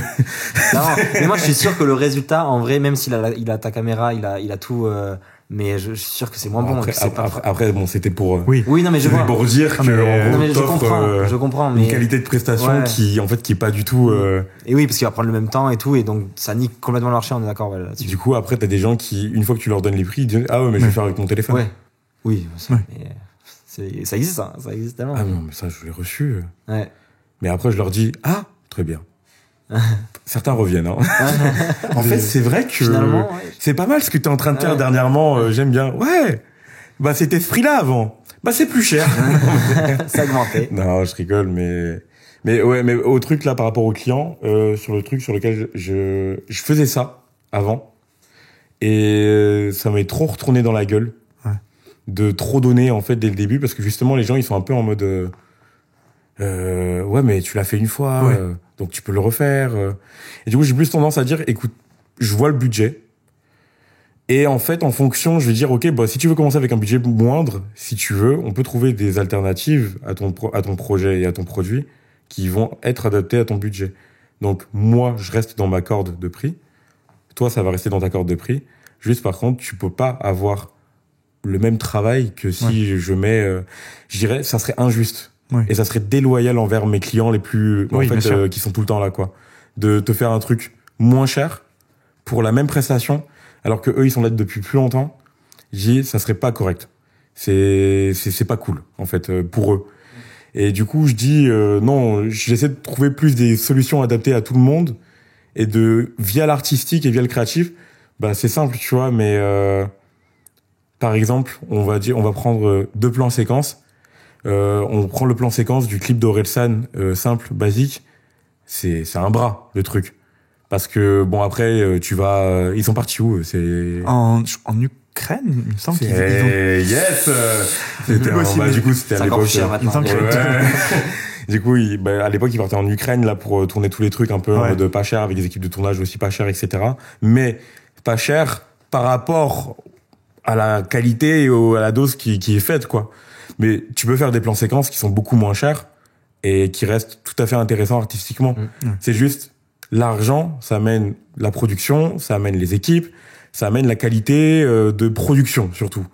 Non, mais moi, je suis sûr que le résultat, en vrai, même s'il a ta caméra, il a tout, mais je suis sûr que c'est moins bon. Après, bon, c'était pour... Oui, non, mais je vois. Pour dire que, non, mais je comprends, mais... Une qualité de prestation qui est pas du tout... Et oui, parce qu'il va prendre le même temps et tout, et donc, ça nique complètement le marché, on est d'accord, voilà, là-dessus. Du coup, après, t'as des gens qui, une fois que tu leur donnes les prix, ils disent, ah ouais, mais je vais faire avec mon téléphone. Ouais. Oui, ça existe, ça existe tellement. Ah non, mais ça, je l'ai reçu. Ouais. Mais après, je leur dis, ah, très bien. Certains reviennent, hein. En fait, c'est vrai que c'est pas mal ce que t'es en train de faire dernièrement, j'aime bien. Ouais. Bah, c'était ce prix-là avant. Bah, c'est plus cher. Ça a augmenté. Non, je rigole, mais au truc là, par rapport aux clients, sur le truc sur lequel je faisais ça avant. Et ça m'est trop retourné dans la gueule. De trop donner en fait dès le début parce que justement les gens ils sont un peu en mode ouais mais tu l'as fait une fois donc tu peux le refaire et du coup j'ai plus tendance à dire écoute je vois le budget et en fait en fonction je vais dire ok bah si tu veux commencer avec un budget moindre si tu veux on peut trouver des alternatives à ton projet et à ton produit qui vont être adaptés à ton budget donc moi je reste dans ma corde de prix toi ça va rester dans ta corde de prix juste par contre tu peux pas avoir le même travail que si je mets je dirais ça serait injuste et ça serait déloyal envers mes clients les plus qui sont tout le temps là quoi de te faire un truc moins cher pour la même prestation alors que eux ils sont là depuis plus longtemps je dis ça serait pas correct c'est pas cool en fait pour eux et du coup je dis non j'essaie de trouver plus des solutions adaptées à tout le monde et via l'artistique et via le créatif bah c'est simple tu vois mais par exemple, on va prendre 2 plans séquences. On prend le plan séquence du clip d'Orelsan, simple, basique. C'est un bras, le truc. Parce que, bon, après, ils sont partis où? En Ukraine, il me semble qu'ils ont... Yes! Du coup, c'était à l'époque. Du coup, à l'époque, ils partaient en Ukraine, là, pour tourner tous les trucs un peu en mode pas cher, avec des équipes de tournage aussi pas chères, etc. Mais pas cher par rapport à la qualité et à la dose qui est faite, quoi. Mais tu peux faire des plans séquences qui sont beaucoup moins chers et qui restent tout à fait intéressants artistiquement. C'est juste, l'argent, ça amène la production, ça amène les équipes, ça amène la qualité de production, surtout.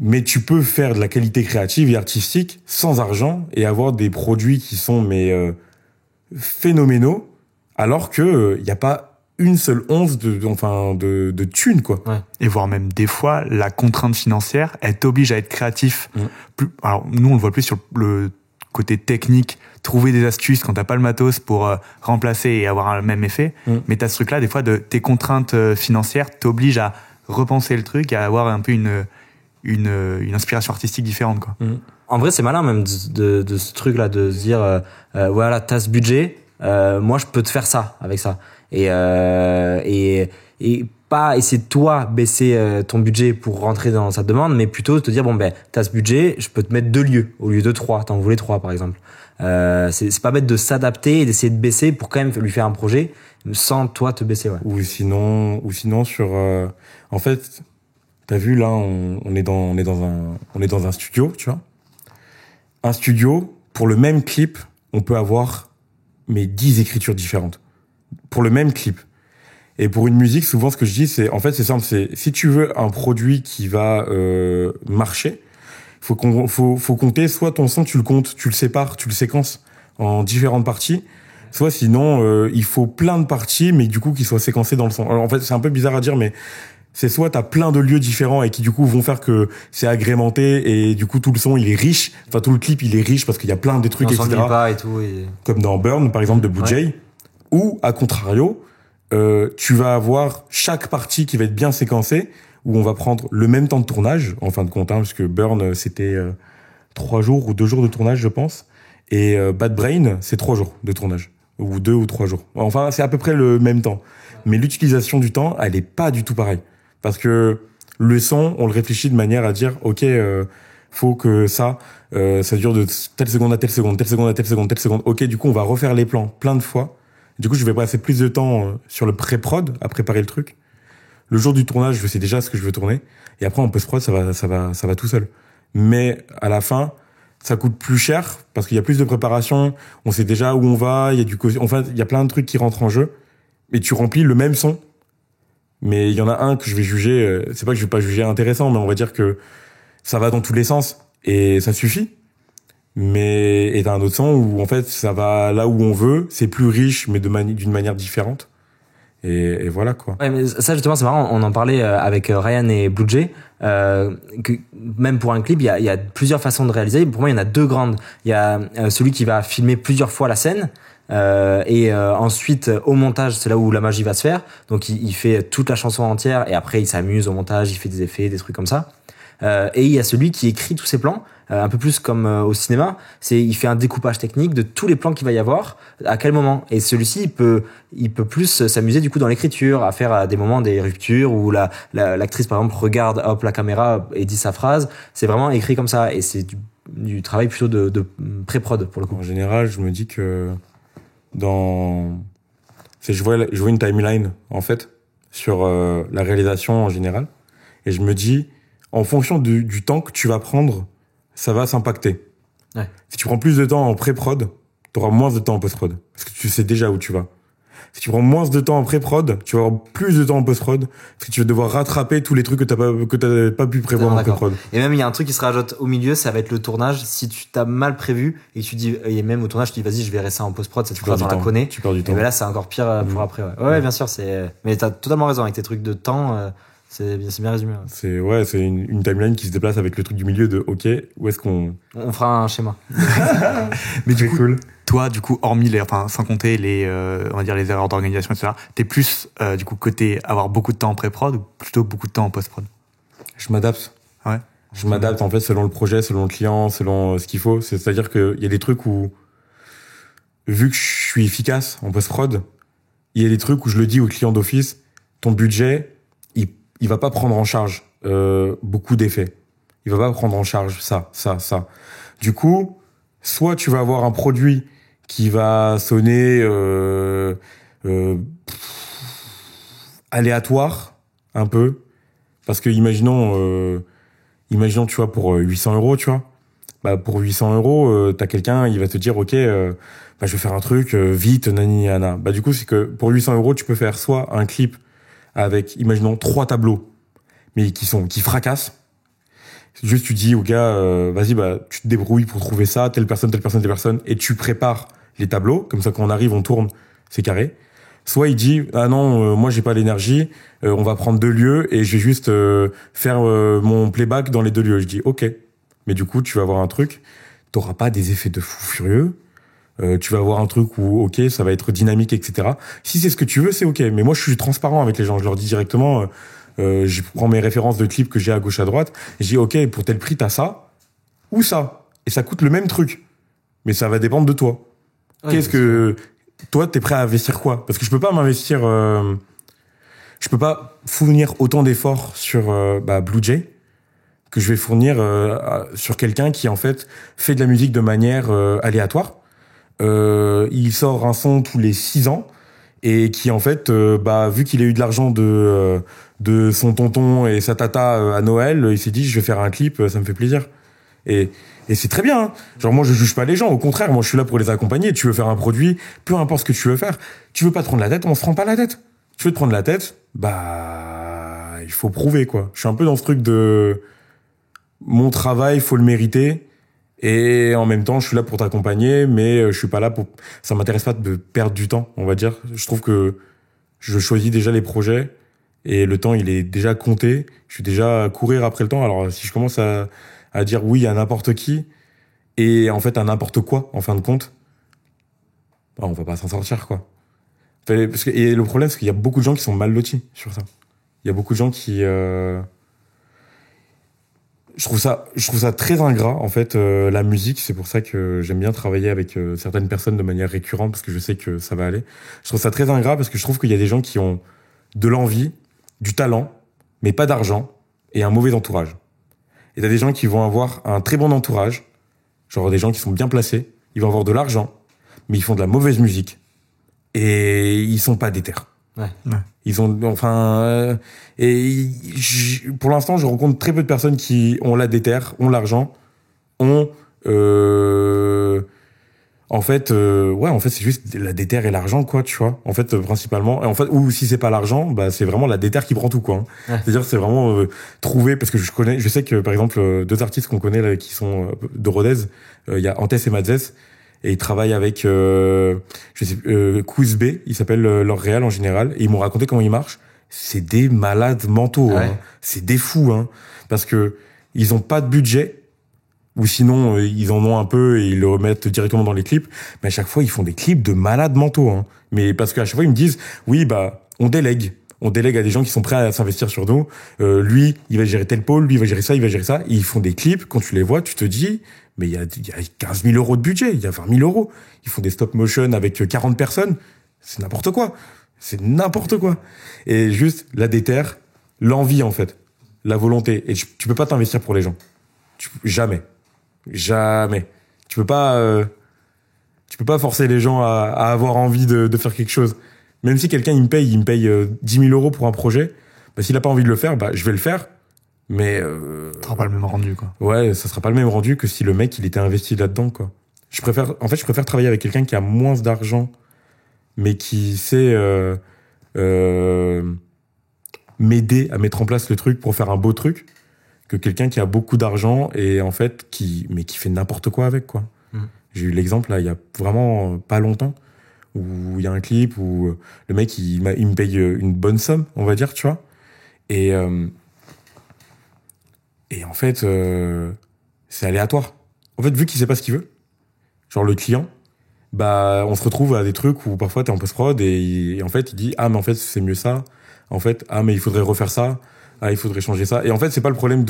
Mais tu peux faire de la qualité créative et artistique sans argent et avoir des produits qui sont phénoménaux, alors que il y a pas une seule once de thunes, quoi. Ouais. Et voire même des fois, la contrainte financière, elle t'oblige à être créatif. Alors, nous, on le voit plus sur le côté technique, trouver des astuces quand t'as pas le matos pour remplacer et avoir le même effet. Mais t'as ce truc-là, des fois, de tes contraintes financières t'obligent à repenser le truc et à avoir un peu une inspiration artistique différente, quoi. En vrai, c'est malin même de ce truc-là, de se dire, voilà, t'as ce budget, moi je peux te faire ça avec ça. Et pas essayer de toi baisser ton budget pour rentrer dans sa demande, mais plutôt te dire, bon ben, t'as ce budget, je peux te mettre 2 lieux au lieu de 3, t'en voulais 3 par exemple. C'est pas bête de s'adapter et d'essayer de baisser pour quand même lui faire un projet sans toi te baisser, ouais. Ou sinon sur, en fait, t'as vu là, on est dans un studio, tu vois. Un studio, pour le même clip, on peut avoir 10 écritures différentes. Pour le même clip. Et pour une musique, souvent, ce que je dis, c'est simple, c'est, si tu veux un produit qui va, marcher, faut compter, soit ton son, tu le comptes, tu le sépares, tu le séquences en différentes parties, soit sinon, il faut plein de parties, mais du coup, qui soient séquencées dans le son. Alors, en fait, c'est un peu bizarre à dire, mais c'est soit t'as plein de lieux différents et qui du coup vont faire que c'est agrémenté et du coup tout le son il est riche, enfin tout le clip il est riche parce qu'il y a plein des trucs, etc. Pas et tout, et... Comme dans Burn par exemple de Blue Jay, ou à contrario, tu vas avoir chaque partie qui va être bien séquencée, où on va prendre le même temps de tournage en fin de compte, parce que Burn c'était 3 jours ou 2 jours de tournage je pense, et Bad Brain c'est 3 jours de tournage, ou 2 ou 3 jours. Enfin c'est à peu près le même temps, mais l'utilisation du temps elle est pas du tout pareille. Parce que le son, on le réfléchit de manière à dire, ok, faut que ça dure de telle seconde à telle seconde, telle seconde à telle seconde, telle seconde. Ok, du coup, on va refaire les plans plein de fois. Du coup, je vais passer plus de temps sur le pré-prod, à préparer le truc. Le jour du tournage, je sais déjà ce que je veux tourner. Et après, en post-prod, ça va tout seul. Mais à la fin, ça coûte plus cher parce qu'il y a plus de préparation. On sait déjà où on va. Il y a plein de trucs qui rentrent en jeu. Et tu remplis le même son. Mais il y en a un que je vais juger, c'est pas que je vais pas juger intéressant, mais on va dire que ça va dans tous les sens et ça suffit. Et t'as un autre son où en fait ça va là où on veut, c'est plus riche mais d'une manière différente. Et voilà quoi. Ouais, mais ça justement c'est marrant, on en parlait avec Ryan et Blue Jay, que même pour un clip il y a plusieurs façons de réaliser. Pour moi il y en a 2 grandes. Il y a celui qui va filmer plusieurs fois la scène. Ensuite au montage c'est là où la magie va se faire, donc il fait toute la chanson entière et après il s'amuse au montage, il fait des effets, des trucs comme ça, et il y a celui qui écrit tous ses plans, un peu plus comme au cinéma, il fait un découpage technique de tous les plans qu'il va y avoir à quel moment, et celui-ci il peut plus s'amuser du coup dans l'écriture, à faire à des moments des ruptures où l'actrice par exemple regarde la caméra et dit sa phrase, c'est vraiment écrit comme ça, et c'est du travail plutôt de pré-prod pour le coup. En général je me dis que je vois une timeline en fait sur la réalisation en général, et je me dis en fonction du temps que tu vas prendre, ça va s'impacter. Ouais. Si tu prends plus de temps en pré-prod, t'auras moins de temps en post-prod parce que tu sais déjà où tu vas. Si tu prends moins de temps en pré-prod, tu vas avoir plus de temps en post-prod parce que tu vas devoir rattraper tous les trucs que t'as pas pu prévoir en pré-prod. Et même il y a un truc qui se rajoute au milieu, ça va être le tournage. Si tu t'as mal prévu et que tu dis, et même au tournage tu dis vas-y je verrai ça en post-prod, cette phrase on la connaît. Tu perds du temps. Et ben là c'est encore pire pour après. Ouais, bien sûr mais t'as totalement raison avec tes trucs de temps. C'est bien résumé. Ouais. C'est une timeline qui se déplace avec le truc du milieu de ok, où est-ce qu'on... On fera un schéma. Mais du coup, cool. Toi, du coup, hormis sans compter on va dire les erreurs d'organisation, etc., t'es plus, du coup, côté avoir beaucoup de temps en pré-prod ou plutôt beaucoup de temps en post-prod? Je m'adapte. Ouais. Je m'adapte, en fait, selon le projet, selon le client, selon ce qu'il faut. C'est-à-dire qu'il y a des trucs où, vu que je suis efficace en post-prod, il y a des trucs où je le dis au client d'office, ton budget, il va pas prendre en charge beaucoup d'effets. Il va pas prendre en charge ça. Du coup, soit tu vas avoir un produit qui va sonner aléatoire un peu, parce que imaginons tu vois pour 800 €, tu vois. Bah pour 800 €, t'as quelqu'un, il va te dire ok, je vais faire un truc vite, nani nana. Bah du coup c'est que pour 800 € tu peux faire soit un clip avec, imaginons, 3 tableaux, mais qui fracassent, Juste, tu dis au gars, vas-y, bah, tu te débrouilles pour trouver ça, telle personne, et tu prépares les tableaux, comme ça, quand on arrive, on tourne, c'est carré. Soit il dit, ah non, moi, j'ai pas l'énergie, on va prendre 2 lieux, et je vais juste faire mon playback dans les 2 lieux. Je dis, ok. Mais du coup, tu vas avoir un truc, t'auras pas des effets de fou furieux, tu vas avoir un truc où, ok, ça va être dynamique, etc. Si c'est ce que tu veux, c'est ok. Mais moi, je suis transparent avec les gens, je leur dis directement... je prends mes références de clips que j'ai à gauche à droite et je dis ok, pour tel prix t'as ça ou ça et ça coûte le même truc mais ça va dépendre de toi. Ouais, qu'est-ce que toi t'es prêt à investir quoi? Parce que je peux pas m'investir je peux pas fournir autant d'efforts sur Blue Jay que je vais fournir sur quelqu'un qui en fait fait de la musique de manière aléatoire. Il sort un son tous les 6 ans et qui en fait vu qu'il a eu de l'argent de son tonton et sa tata à Noël, il s'est dit je vais faire un clip, ça me fait plaisir. Et c'est très bien, hein. Genre moi je juge pas les gens, au contraire, moi je suis là pour les accompagner. Tu veux faire un produit, peu importe ce que tu veux faire, tu veux pas te prendre la tête, on se prend pas la tête. Tu veux te prendre la tête, il faut prouver quoi. Je suis un peu dans ce truc de mon travail, faut le mériter. Et en même temps, je suis là pour t'accompagner, mais je suis pas là pour... Ça m'intéresse pas de perdre du temps, on va dire. Je trouve que je choisis déjà les projets et le temps, il est déjà compté. Je suis déjà à courir après le temps. Alors, si je commence à dire oui à n'importe qui et en fait à n'importe quoi, en fin de compte, on va pas s'en sortir, quoi. Et le problème, c'est qu'il y a beaucoup de gens qui sont mal lotis sur ça. Il y a beaucoup de gens qui... Je trouve ça très ingrat, en fait, la musique. C'est pour ça que j'aime bien travailler avec certaines personnes de manière récurrente, parce que je sais que ça va aller. Je trouve ça très ingrat parce que je trouve qu'il y a des gens qui ont de l'envie, du talent, mais pas d'argent, et un mauvais entourage. Et t'as des gens qui vont avoir un très bon entourage, genre des gens qui sont bien placés, ils vont avoir de l'argent, mais ils font de la mauvaise musique, et ils sont pas déter. Ouais. Ils ont, pour l'instant, je rencontre très peu de personnes qui ont la déter, ont l'argent, en fait, c'est juste la déter et l'argent, quoi, tu vois. En fait, principalement, ou si c'est pas l'argent, c'est vraiment la déter qui prend tout, quoi. Hein. Ouais. C'est-à-dire, c'est vraiment trouver, parce que je sais que, par exemple, 2 artistes qu'on connaît, là, qui sont de Rodez, il y a Antes et Madzes, et ils travaillent avec Quiz B, il s'appelle leur réal en général, et ils m'ont raconté comment ils marchent. C'est des malades mentaux, ouais. Hein. C'est des fous, hein, parce que ils ont pas de budget, ou sinon ils en ont un peu et ils le remettent directement dans les clips, mais à chaque fois ils font des clips de malades mentaux, hein. Mais parce qu'à chaque fois ils me disent oui, on délègue à des gens qui sont prêts à s'investir sur nous. Lui il va gérer tel pôle, lui il va gérer ça, et ils font des clips, quand tu les vois tu te dis mais il y a 15 000 euros de budget, il y a 20 000 euros. Ils font des stop motion avec 40 personnes. C'est n'importe quoi. Et juste, la déter, l'envie, en fait. La volonté. Et tu peux pas t'investir pour les gens. Jamais. Tu peux pas forcer les gens à avoir envie de faire quelque chose. Même si quelqu'un, il me paye 10 000 euros pour un projet, s'il a pas envie de le faire, je vais le faire. Mais ça sera pas le même rendu, quoi. Ouais, ça sera pas le même rendu que si le mec il était investi là-dedans, quoi. Je préfère travailler avec quelqu'un qui a moins d'argent mais qui sait m'aider à mettre en place le truc pour faire un beau truc, que quelqu'un qui a beaucoup d'argent et en fait qui fait n'importe quoi avec, quoi. J'ai eu l'exemple là il y a vraiment pas longtemps où il y a un clip où le mec il me paye une bonne somme, on va dire, tu vois. Et en fait, c'est aléatoire. En fait, vu qu'il sait pas ce qu'il veut, genre le client, on se retrouve à des trucs où parfois t'es en post-prod et en fait, il dit, mais en fait, c'est mieux ça. En fait, mais il faudrait refaire ça. Il faudrait changer ça. Et en fait, c'est pas le problème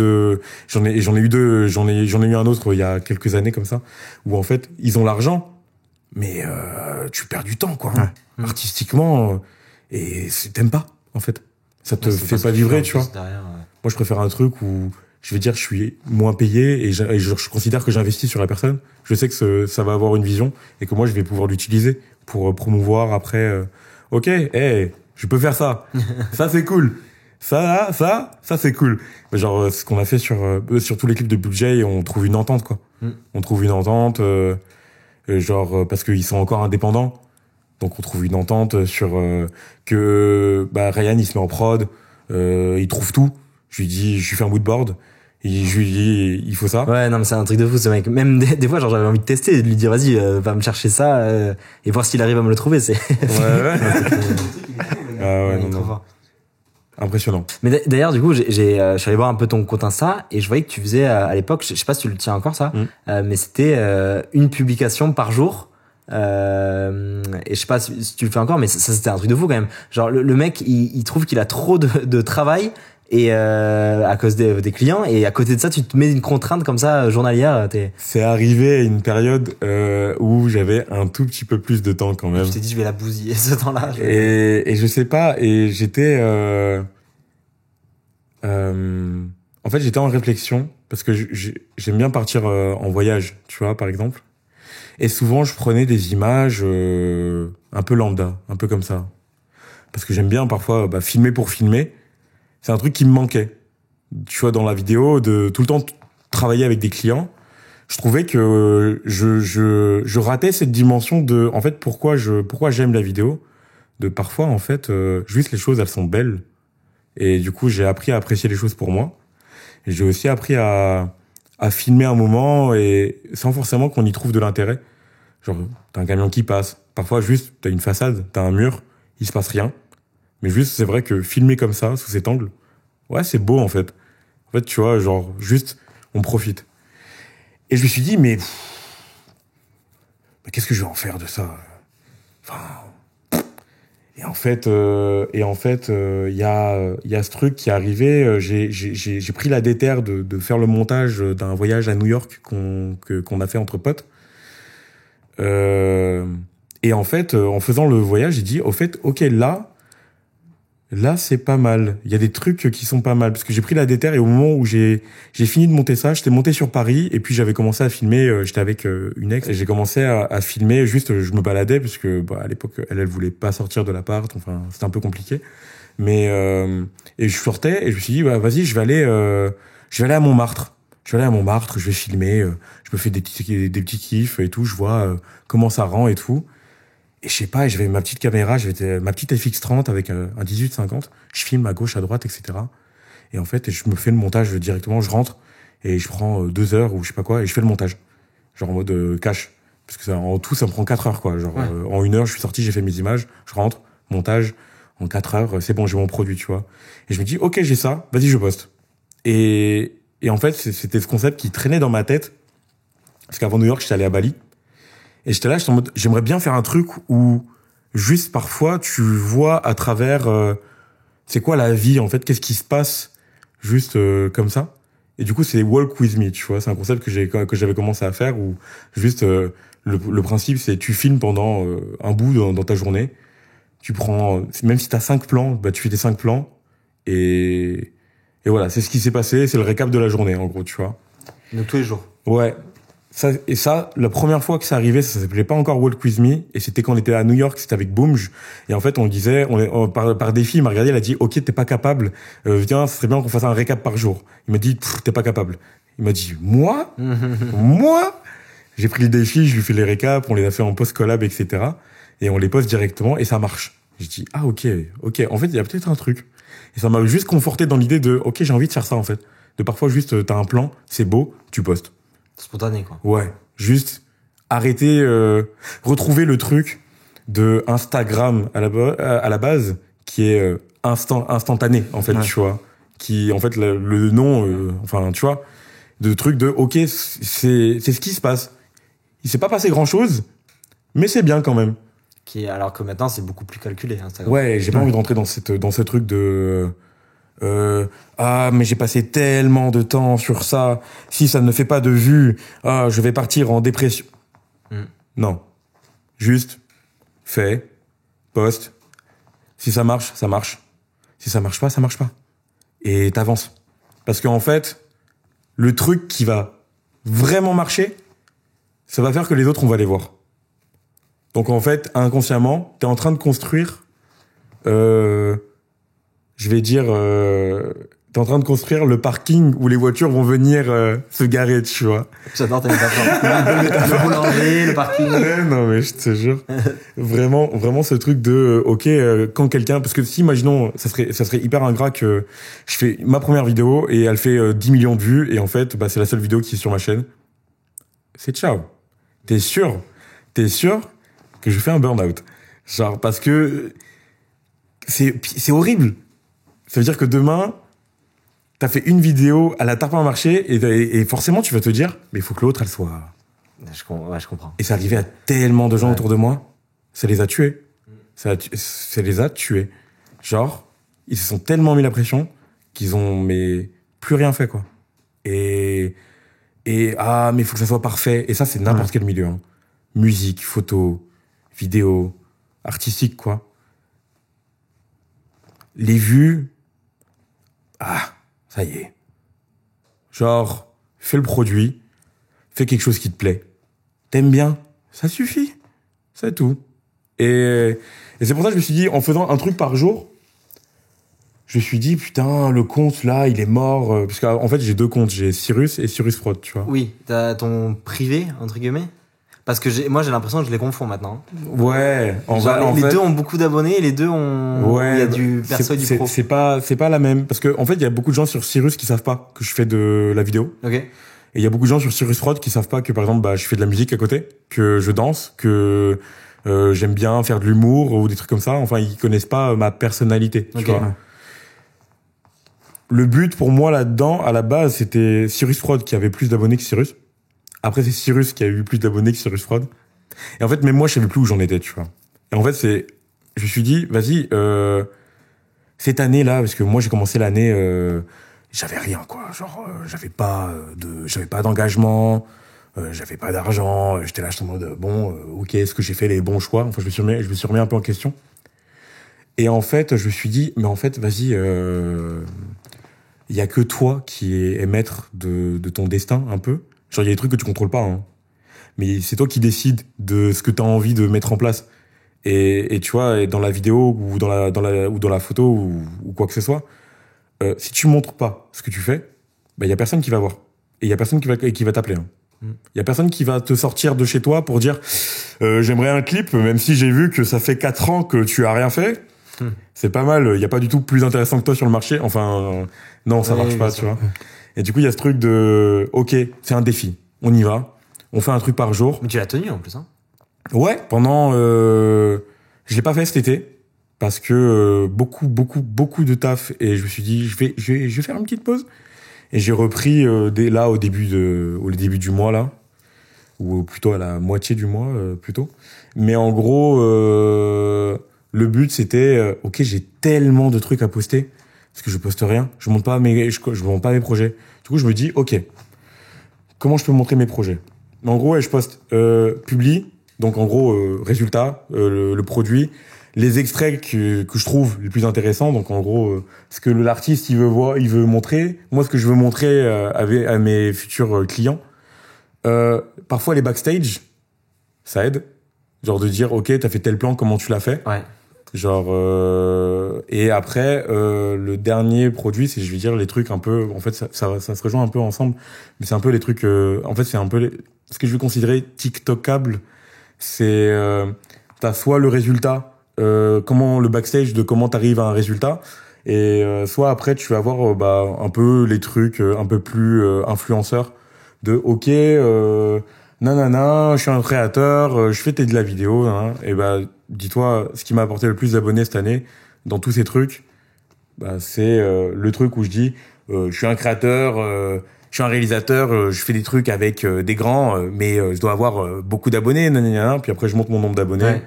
j'en ai eu un autre il y a quelques années comme ça, où en fait, ils ont l'argent, mais tu perds du temps, quoi. Ouais. Artistiquement, et t'aimes pas, en fait. Ça te fait pas vibrer, tu vois. Derrière, ouais. Moi, je préfère un truc où je vais dire je suis moins payé et je considère que j'investis sur la personne. Je sais que ça va avoir une vision et que moi je vais pouvoir l'utiliser pour promouvoir après. Je peux faire ça. Ça c'est cool. Ça c'est cool. Genre ce qu'on a fait sur tous les clips de budget, on trouve une entente, quoi. On trouve une entente parce qu'ils sont encore indépendants. Donc on trouve une entente sur que Ryan il se met en prod, il trouve tout. Je lui fais un moodboard je lui dis, il faut ça. Ouais, non, mais c'est un truc de fou, ce mec. Même des fois, genre, j'avais envie de tester et de lui dire, vas-y, va me chercher ça, et voir s'il arrive à me le trouver, c'est. Ouais. Ah ouais, il est non, trop non. fort. Impressionnant. Mais d'ailleurs, du coup, je suis allé voir un peu ton compte Insta et je voyais que tu faisais à l'époque, je sais pas si tu le tiens encore ça, mais c'était une publication par jour. Et je sais pas si tu le fais encore, mais ça c'était un truc de fou quand même. Genre le mec, il trouve qu'il a trop de travail et à cause des clients, et à côté de ça, tu te mets une contrainte comme ça journalière. C'est arrivé à une période où j'avais un tout petit peu plus de temps quand même. Je t'ai dit, je vais la bousiller ce temps-là. Et je sais pas, et j'étais en fait j'étais en réflexion parce que j'aime bien partir en voyage, tu vois, par exemple. Et souvent je prenais des images un peu lambda, un peu comme ça, parce que j'aime bien parfois filmer pour filmer. C'est un truc qui me manquait, tu vois, dans la vidéo, de tout le temps travailler avec des clients. Je trouvais que je ratais cette dimension de, en fait, pourquoi j'aime la vidéo, de parfois, en fait, juste les choses, elles sont belles. Et du coup, j'ai appris à apprécier les choses pour moi. Et j'ai aussi appris à filmer un moment et sans forcément qu'on y trouve de l'intérêt. Genre, t'as un camion qui passe. Parfois, juste, t'as une façade, t'as un mur, il se passe rien. Mais juste, c'est vrai que filmer comme ça, sous cet angle, ouais, c'est beau, en fait. En fait, tu vois, genre, juste, on profite. Et je me suis dit, mais qu'est-ce que je vais en faire de ça? Enfin, et en fait, il y a ce truc qui est arrivé. J'ai pris la déterre de faire le montage d'un voyage à New York qu'on a fait entre potes. Et en fait, en faisant le voyage, j'ai dit, au fait, ok, là, c'est pas mal. Il y a des trucs qui sont pas mal. Parce que j'ai pris la déterre et au moment où j'ai fini de monter ça, j'étais monté sur Paris et puis j'avais commencé à filmer, j'étais avec une ex et j'ai commencé à filmer, juste je me baladais parce que à l'époque, elle voulait pas sortir de l'appart, enfin, c'était un peu compliqué. Mais et je sortais et je me suis dit, vas-y, je vais aller à Montmartre. Je vais aller à Montmartre, je vais filmer, je me fais des petits kiffs et tout, je vois comment ça rend et tout. Et je sais pas, j'avais ma petite caméra, j'avais ma petite FX30 avec un 18-50. Je filme à gauche, à droite, etc. Et en fait, je me fais le montage directement, je rentre et je prends 2 heures ou je sais pas quoi et je fais le montage. Genre en mode cash. Parce que en tout, ça me prend 4 heures, quoi. Genre en 1 heure, je suis sorti, j'ai fait mes images, je rentre, montage, en 4 heures, c'est bon, j'ai mon produit, tu vois. Et je me dis, ok, j'ai ça, vas-y, je poste. Et en fait, c'était ce concept qui traînait dans ma tête. Parce qu'avant New York, j'étais allé à Bali. Et j'étais là, j'étais en mode, j'aimerais bien faire un truc où juste parfois tu vois à travers c'est quoi la vie en fait, qu'est-ce qui se passe juste comme ça. Et du coup, c'est Walk With Me, tu vois, c'est un concept que j'avais commencé à faire où juste le principe c'est tu filmes pendant un bout dans ta journée. Tu prends même si t'as 5 plans, tu fais tes 5 plans et voilà, c'est ce qui s'est passé, c'est le récap de la journée en gros, tu vois. Donc tous les jours. Ouais. Ça, la première fois que ça arrivait, ça s'appelait pas encore Walk With Me, et c'était quand on était à New York, c'était avec Boomj, et en fait, on disait, par défi, il m'a regardé, il a dit, ok, t'es pas capable, viens, ce serait bien qu'on fasse un récap par jour. Il m'a dit, t'es pas capable. Il m'a dit, moi? Moi? J'ai pris le défi, je lui fais les récaps, on les a fait en post-collab, etc., et on les poste directement, et ça marche. J'ai dit, ah, ok, en fait, il y a peut-être un truc. Et ça m'a juste conforté dans l'idée de, ok, j'ai envie de faire ça, en fait. De parfois, juste, t'as un plan, c'est beau, tu postes. Spontané, quoi. Ouais, juste arrêter, retrouver le truc de Instagram à la base, qui est instantané, en fait, tu vois. Qui, en fait, le nom, enfin, tu vois, de truc de, ok, c'est ce qui se passe. Il s'est pas passé grand-chose, mais c'est bien quand même. Alors que maintenant, c'est beaucoup plus calculé, Instagram. Ouais, j'ai pas envie d'entrer dans ce truc de... mais j'ai passé tellement de temps sur ça, si ça ne fait pas de vues, je vais partir en dépression. Non. Juste, fais, poste. Si ça marche, ça marche. Si ça marche pas, ça marche pas. Et t'avances. Parce qu'en fait, le truc qui va vraiment marcher, ça va faire que les autres, on va les voir. Donc en fait, inconsciemment, t'es en train de construire... je vais dire t'es en train de construire le parking où les voitures vont venir se garer, tu vois. J'adore tes métaphores. Le boulanger, le parking. Non, mais je te jure. Vraiment ce truc de, quand quelqu'un, parce que si, imaginons, ça serait hyper ingrat que je fais ma première vidéo et elle fait 10 millions de vues et en fait, bah, c'est la seule vidéo qui est sur ma chaîne. C'est ciao. T'es sûr que je fais un burn-out. Genre, parce que c'est horrible. Ça veut dire que demain, t'as fait une vidéo, elle a pas marché, et forcément, tu vas te dire, mais il faut que l'autre, elle soit... Je comprends. Et c'est arrivé à tellement de gens autour de moi, ça les a tués. Ça les a tués. Genre, ils se sont tellement mis la pression qu'ils ont, mais, plus rien fait, quoi. Mais il faut que ça soit parfait. Et ça, c'est n'importe quel milieu, hein. Musique, photo, vidéo, artistique, quoi. Les vues, ça y est. Genre, fais le produit, fais quelque chose qui te plaît. T'aimes bien, ça suffit. C'est tout. Et c'est pour ça que je me suis dit, en faisant un truc par jour, je me suis dit, putain, le compte, là, il est mort. Parce qu'en fait, j'ai 2 comptes. J'ai Cyrus et Cyrus Prod, tu vois. Oui, t'as ton privé, entre guillemets. Parce que moi, j'ai l'impression que je les confonds maintenant. Ouais. Les deux ont beaucoup d'abonnés et les deux ont... Ouais. Il y a du perso et du pro. C'est pas la même. Parce que, en fait, il y a beaucoup de gens sur Cyrus qui savent pas que je fais de la vidéo. Ok. Et il y a beaucoup de gens sur Cyrus Prod qui savent pas que, par exemple, je fais de la musique à côté, que je danse, que j'aime bien faire de l'humour ou des trucs comme ça. Enfin, ils connaissent pas ma personnalité, tu vois. Le but pour moi là-dedans, à la base, c'était Cyrus Prod qui avait plus d'abonnés que Cyrus. Après, c'est Cyrus qui a eu plus d'abonnés que Cyrus Prod. Et en fait, même moi, je savais plus où j'en étais, tu vois. Et en fait, je me suis dit, vas-y, cette année-là, parce que moi, j'ai commencé l'année, j'avais rien, quoi. Genre, j'avais pas d'engagement, j'avais pas d'argent. J'étais là, j'étais en mode, ok, est-ce que j'ai fait les bons choix? Enfin, je me suis remis un peu en question. Et en fait, je me suis dit, mais en fait, vas-y, il y a que toi qui est maître de ton destin, un peu. Genre, il y a des trucs que tu contrôles pas, hein. Mais c'est toi qui décides de ce que t'as envie de mettre en place. Et tu vois, dans la vidéo ou dans la photo ou quoi que ce soit, si tu montres pas ce que tu fais, il y a personne qui va voir. Et il y a personne qui va t'appeler, hein. Il y a personne qui va te sortir de chez toi pour dire j'aimerais un clip, même si j'ai vu que ça fait 4 ans que tu as rien fait. C'est pas mal, il y a pas du tout plus intéressant que toi sur le marché. Enfin, non, ça marche pas, tu vois. Et du coup, il y a ce truc de, ok, c'est un défi. On y va. On fait un truc par jour. Mais tu l'as tenu, en plus, hein. Ouais, pendant, je l'ai pas fait cet été. Parce que, beaucoup de taf. Et je me suis dit, je vais faire une petite pause. Et j'ai repris, au début du mois, là. Ou plutôt à la moitié du mois, plutôt. Mais en gros, le but, c'était, ok, j'ai tellement de trucs à poster. Parce que je poste rien. Je monte pas mes projets. Du coup, je me dis, ok, comment je peux montrer mes projets? En gros, je poste, publie. Donc, en gros, résultat, le produit, les extraits que je trouve les plus intéressants. Donc, en gros, ce que l'artiste, il veut montrer. Moi, ce que je veux montrer, à mes futurs clients. Parfois, les backstage, ça aide. Genre de dire, ok, t'as fait tel plan, comment tu l'as fait? Ouais. Genre et après le dernier produit, c'est, je vais dire, les trucs un peu, en fait ça se rejoint un peu ensemble, mais c'est un peu les trucs en fait c'est un peu ce que je vais considérer TikTokable. C'est t'as soit le résultat, comment le backstage de comment t'arrives à un résultat, et soit après tu vas avoir un peu les trucs un peu plus influenceurs de ok nanana, je suis un créateur, je fais de la vidéo, hein, et dis-toi, ce qui m'a apporté le plus d'abonnés cette année, dans tous ces trucs, c'est le truc où je dis, je suis un créateur, je suis un réalisateur, je fais des trucs avec des grands, mais je dois avoir beaucoup d'abonnés, nanana, puis après je monte mon nombre d'abonnés, Ouais.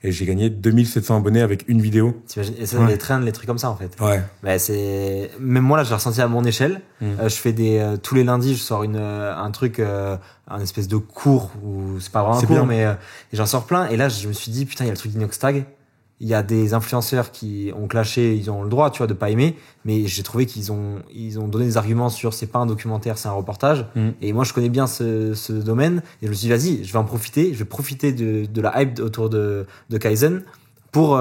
et j'ai gagné 2700 abonnés avec une vidéo. T'imagines? Et ça, les trends, les trucs comme ça, en fait. Ouais. Même moi, là, j'ai ressenti à mon échelle. Je fais tous les lundis, je sors un truc, un espèce de cours, où c'est pas vraiment un C'est cours, bien. mais j'en sors plein. Et là, je me suis dit, putain, il y a le truc d'Inoxtag. Il y a des influenceurs qui ont clashé, ils ont le droit, tu vois, de pas aimer, mais j'ai trouvé qu'ils ont donné des arguments sur c'est pas un documentaire, c'est un reportage. Et moi, je connais bien ce domaine, et je me suis dit, vas-y, je vais en profiter, je vais profiter de la hype autour de Kaizen pour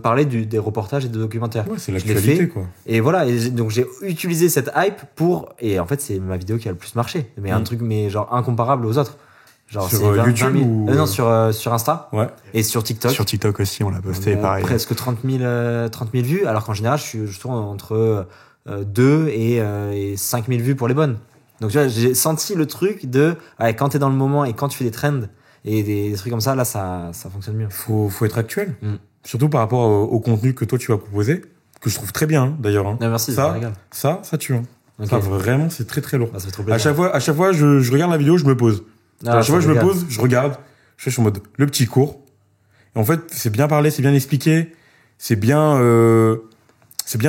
parler des reportages et des documentaires. Ouais, c'est Je l'ai l'actualité, fait. quoi. Et voilà, donc j'ai utilisé cette hype et en fait c'est ma vidéo qui a le plus marché, mais un truc mais genre incomparable aux autres. Genre Sur, c'est 20 YouTube 000 ou... non, sur Insta Ouais. et sur TikTok. Sur TikTok aussi, on l'a posté, pareil. Presque 30 000 vues, alors qu'en général je tourne entre 2 et 5 000 vues pour les bonnes. Donc tu vois, j'ai senti le truc de quand t'es dans le moment et quand tu fais des trends et des trucs comme ça, là ça fonctionne mieux. Faut être actuel. Surtout par rapport au contenu que toi tu vas proposer, que je trouve très bien, d'ailleurs. Hein. Ah, merci, ça régale. Ça tue. Hein. Okay. Ça, vraiment, c'est très très lourd. Bah, ça fait trop plaisir. À chaque fois, je regarde la vidéo, je me pose. Ah, à chaque fois, je me pose, je regarde, je suis en mode le petit cours. Et en fait, c'est bien parlé, c'est bien expliqué, c'est bien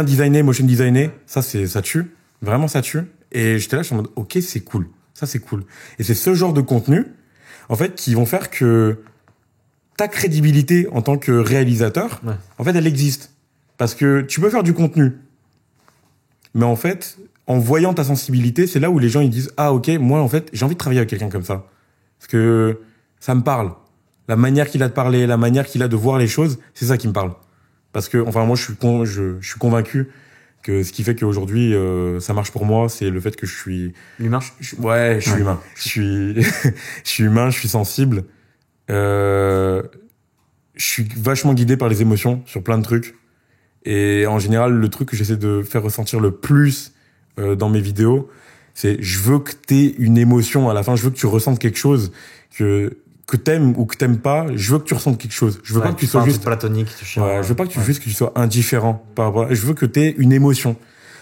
designé, motion designé. Ça tue. Vraiment, ça tue. Et j'étais là, je suis en mode, ok, c'est cool. Ça, c'est cool. Et c'est ce genre de contenu, en fait, qui vont faire que ta crédibilité en tant que réalisateur, en fait, elle existe. Parce que tu peux faire du contenu. Mais en fait, en voyant ta sensibilité, c'est là où les gens, ils disent, ah, ok, moi, en fait, j'ai envie de travailler avec quelqu'un comme ça. Parce que ça me parle. La manière qu'il a de parler, la manière qu'il a de voir les choses, c'est ça qui me parle. Parce que, enfin, moi, je suis convaincu que ce qui fait qu'aujourd'hui, ça marche pour moi, c'est le fait que je suis... L'humain? Je suis humain. Je suis humain, je suis sensible. Je suis vachement guidé par les émotions sur plein de trucs. Et en général, le truc que j'essaie de faire ressentir le plus dans mes vidéos, c'est je veux que t'aies une émotion à la fin, je veux que tu ressentes quelque chose, que t'aimes ou que t'aimes pas, je veux que tu ressentes quelque chose. Je veux pas que tu sois juste platonique, je veux pas que tu sois indifférent par rapport à... Je veux que t'aies une émotion.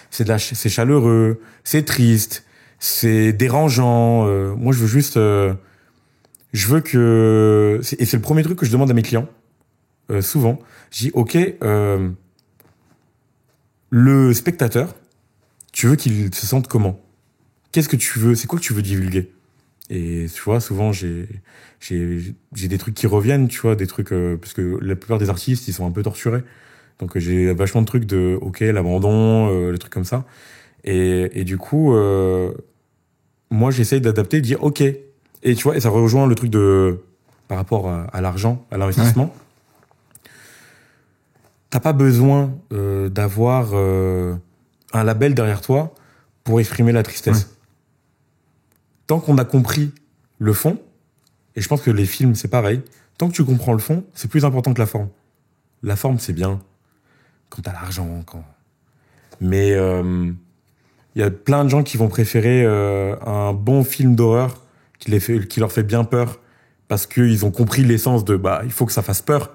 C'est chaleureux, c'est triste, c'est dérangeant. Moi, je veux juste... je veux que... Et c'est le premier truc que je demande à mes clients, souvent. Je dis, ok, le spectateur, tu veux qu'il se sente comment? Qu'est-ce que tu veux? C'est quoi que tu veux divulguer? Et tu vois, souvent, j'ai des trucs qui reviennent, tu vois, des trucs... parce que la plupart des artistes, ils sont un peu torturés. Donc j'ai vachement de trucs de, ok, l'abandon, les trucs comme ça. Et du coup, moi, j'essaye d'adapter, de dire, ok. Et tu vois, et ça rejoint le truc de... par rapport à l'argent, à l'investissement. Ouais. T'as pas besoin d'avoir un label derrière toi pour exprimer la tristesse. Ouais. Tant qu'on a compris le fond, et je pense que les films, c'est pareil, tant que tu comprends le fond, c'est plus important que la forme. La forme, c'est bien quand t'as l'argent, mais y a plein de gens qui vont préférer un bon film d'horreur qui leur fait bien peur parce qu'ils ont compris l'essence de il faut que ça fasse peur,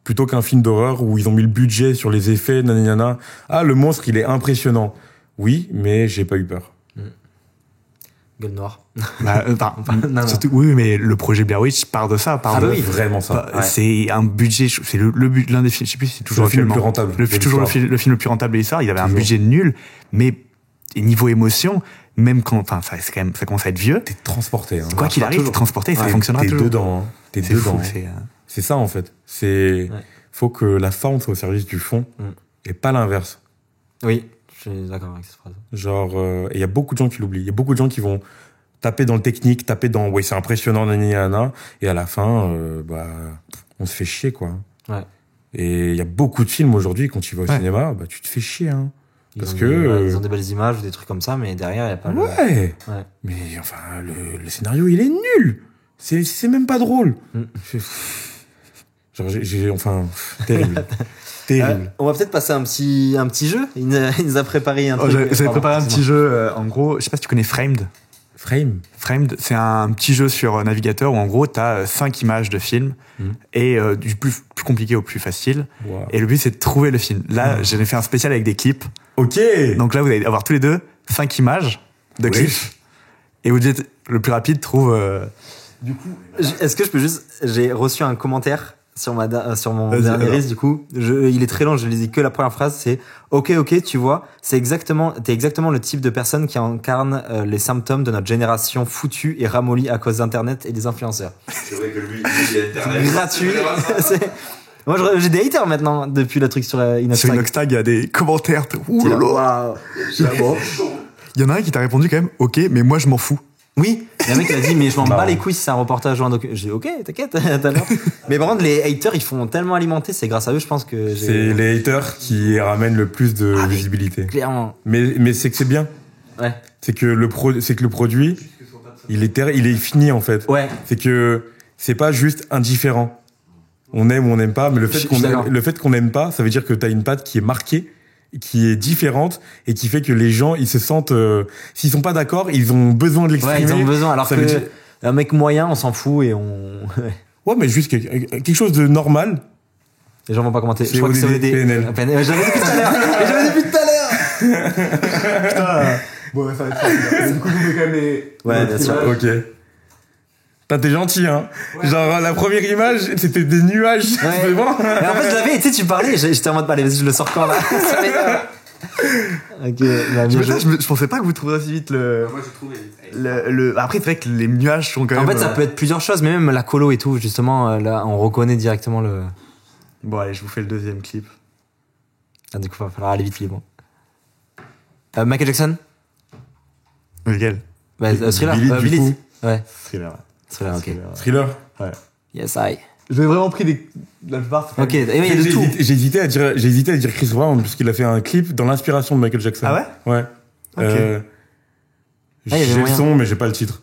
plutôt qu'un film d'horreur où ils ont mis le budget sur les effets, nanana. Ah, le monstre, il est impressionnant. Oui, mais j'ai pas eu peur. Gueule noire. Surtout, oui, mais le projet Blair Witch part de ça. Oui, vraiment ça. Ouais. C'est un budget, c'est le but, l'un des films, je sais plus si c'est toujours le film le plus rentable. Le film le plus rentable de l'histoire. Il avait un budget nul, mais niveau émotion, même quand, ça commence à être vieux. T'es transporté, hein. Quoi qu'il arrive, t'es transporté, ça fonctionnera toujours. T'es dedans, hein. T'es dedans. C'est ça, en fait. Faut que la forme soit au service du fond, et pas l'inverse. Oui. Je suis d'accord avec cette phrase. Genre, il y a beaucoup de gens qui l'oublient. Il y a beaucoup de gens qui vont taper dans le technique, taper dans, ouais, c'est impressionnant, nanana, et à la fin, on se fait chier, quoi. Ouais. Et il y a beaucoup de films aujourd'hui, quand tu vas au cinéma, tu te fais chier, hein. Ils ont des belles images ou des trucs comme ça, mais derrière, il n'y a pas ouais. Mais enfin, le scénario, il est nul. C'est même pas drôle. Genre, terrible. Terrible. On va peut-être passer à un petit jeu. Il nous a préparé un truc. J'avais préparé un petit jeu. En gros, je sais pas si tu connais Framed. Framed, c'est un petit jeu sur navigateur où en gros t'as 5 images de films et du plus compliqué au plus facile. Wow. Et le but c'est de trouver le film. Là, j'avais fait un spécial avec des clips. Ok. Donc là, vous allez avoir tous les deux 5 images de clips et vous dites le plus rapide trouve. Du coup, est-ce que je peux juste... J'ai reçu un commentaire sur mon dernier Reels, du coup. Il est très long, je lisais que la première phrase, c'est « Ok, tu vois, t'es exactement le type de personne qui incarne les symptômes de notre génération foutue et ramollie à cause d'Internet et des influenceurs. » C'est vrai que lui, il est Internet. Gratuit. Moi, j'ai des haters maintenant, depuis le truc sur Inoxtag. Sur Inoxtag, il y a des commentaires. Ouh là là. Il y en a un qui t'a répondu quand même « Ok, mais moi je m'en fous. » Oui, il y a un mec qui a dit mais je m'en Marrant. bats les couilles si c'est un reportage ou un docu. J'ai dit ok, t'inquiète, t'as l'air. Mais par contre les haters ils font tellement alimenter, c'est grâce à eux je pense que j'ai C'est les haters qui ramènent le plus de Ah, mais- visibilité. clairement. Mais c'est que c'est bien. Ouais. C'est que le produit, il est fini en fait. Ouais. C'est que c'est pas juste indifférent. On aime ou on n'aime pas, mais Je suis d'accord. le fait qu'on n'aime pas, ça veut dire que t'as une patte qui est marquée, qui est différente et qui fait que les gens ils se sentent s'ils sont pas d'accord, ils ont besoin de Ouais, l'exprimer. ils ont besoin alors Ça que veut dire- un mec moyen, on s'en fout et on Ouais, mais juste quelque chose de normal. les gens vont pas commenter. C'est Je crois que c'est ODD, PNL. Ouais, j'avais dit depuis tout à l'heure. J'avais dit depuis tout à l'heure. Putain. Bon, ça va être facile. Du coup, je vous mets quand même les. Ouais, bien sûr. Ok. Putain, t'es gentil, hein. Genre, la première image, c'était des nuages. Ouais. C'est bon? Mais en fait, je l'avais, tu sais, tu parlais, j'étais en mode, allez, vas-y, je le sors quand là. Ça m'énerve. Ok, bah, bien joué. Je pensais pas que vous trouverez aussi vite le. Moi, j'ai trouvé. Après, c'est vrai que les nuages sont quand En même. fait, ça peut être plusieurs choses, mais même la colo et tout, justement, là, on reconnaît directement le. Bon, allez, je vous fais le deuxième clip. Ah, du coup, il va falloir aller vite, les bons. Michael Jackson? Lequel? Bah, Thriller. Billy, du Billy. coup. Ouais. Thriller. Thriller, ok. Thriller. Yes, I. J'avais vraiment pris la plupart. Ok, et oui, il y a de tout. J'ai hésité à dire Chris Brown, puisqu'il a fait un clip dans l'inspiration de Michael Jackson. Ah ouais? Ouais. Ok. il y avait J'ai le moyen. son, mais j'ai pas le titre.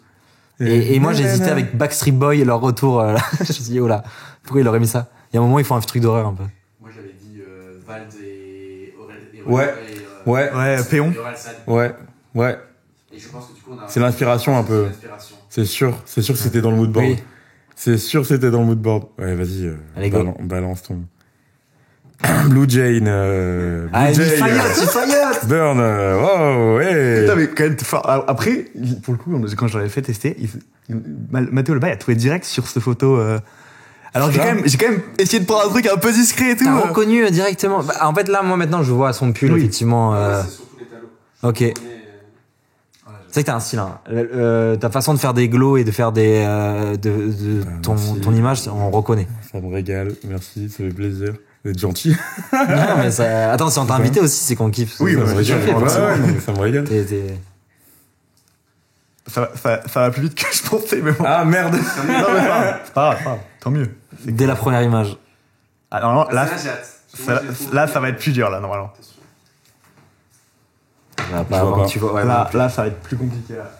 Et moi, j'ai hésité avec Backstreet Boy et leur retour. Là. Je me suis dit, oh là, pourquoi il aurait mis ça? Il y a un moment, ils font un truc d'horreur un peu. Moi, j'avais dit Vald et Aurel. Ouais. Ouais. Ouais, Péon. Ouais. Ouais. Et je pense que du coup, on a. C'est l'inspiration un peu. L'inspiration. C'est sûr que c'était dans le mood board. Oui. C'est sûr que c'était dans le mood board. Ouais, vas-y. Allez, go. Balance ton. Blue Jane. Ah, Blue il Jay, faillote! Burn. Wow, hey. Putain, mais quand même, après, pour le coup, quand je l'avais fait tester, Mathéo Lebas, il a trouvé direct sur cette photo. Alors j'ai quand même essayé de prendre un truc un peu discret et tout. T'as reconnu directement. Bah, en fait, là, moi, maintenant, je vois son pull, Oui. effectivement. C'est surtout les talos. Ok. Mais, C'est vrai que t'as un style, hein. Ta façon de faire des glows et de faire des, ton image, on reconnaît. Ça me régale. Merci, ça fait plaisir. Vous êtes gentil. Non, mais ça, attends, si on t'a invité aussi, c'est qu'on kiffe. Oui, Ça, ouais, ça, me ça régale. fait, Ouais, forcément. ouais, non, mais ça me régale. Ça va plus vite que je pensais, mais bon. Ah merde. Non, mais c'est pas grave. Tant mieux. Dès la première image. Ah, non, là, j'ai hâte. ça va être plus dur, là, normalement. Bah, Je vois pas. tu vois, ouais, Là, ça va être plus compliqué, là.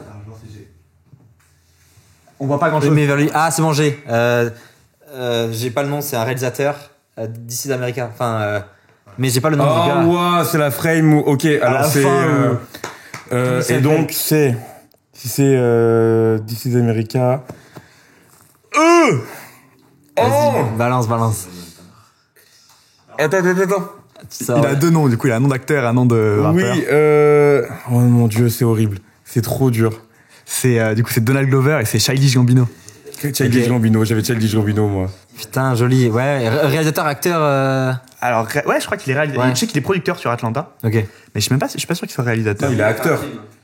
On voit pas grand chose. mais vers lui. Ah, c'est bon, j'ai pas le nom, c'est un réalisateur d'ici d'Américain. Enfin, mais j'ai pas le nom du gars. Oh, ouais, c'est la frame. Ok, alors la c'est. fin, Et donc, c'est. Si c'est This is America. Vas-y, balance. Attends. Ça, Il ouais. a deux noms, du coup, il a un nom d'acteur et un nom de rappeur. Oui, oh mon dieu, c'est horrible. C'est trop dur. Du coup, c'est Donald Glover et c'est Childish Gambino. Childish Gambino, j'avais Childish Gambino, moi. Putain, joli. Ouais, réalisateur, acteur. Alors, ouais, je crois qu'il est Ouais. Je sais qu'il est producteur sur Atlanta, Ok. mais je suis pas sûr qu'il soit réalisateur. Il est acteur.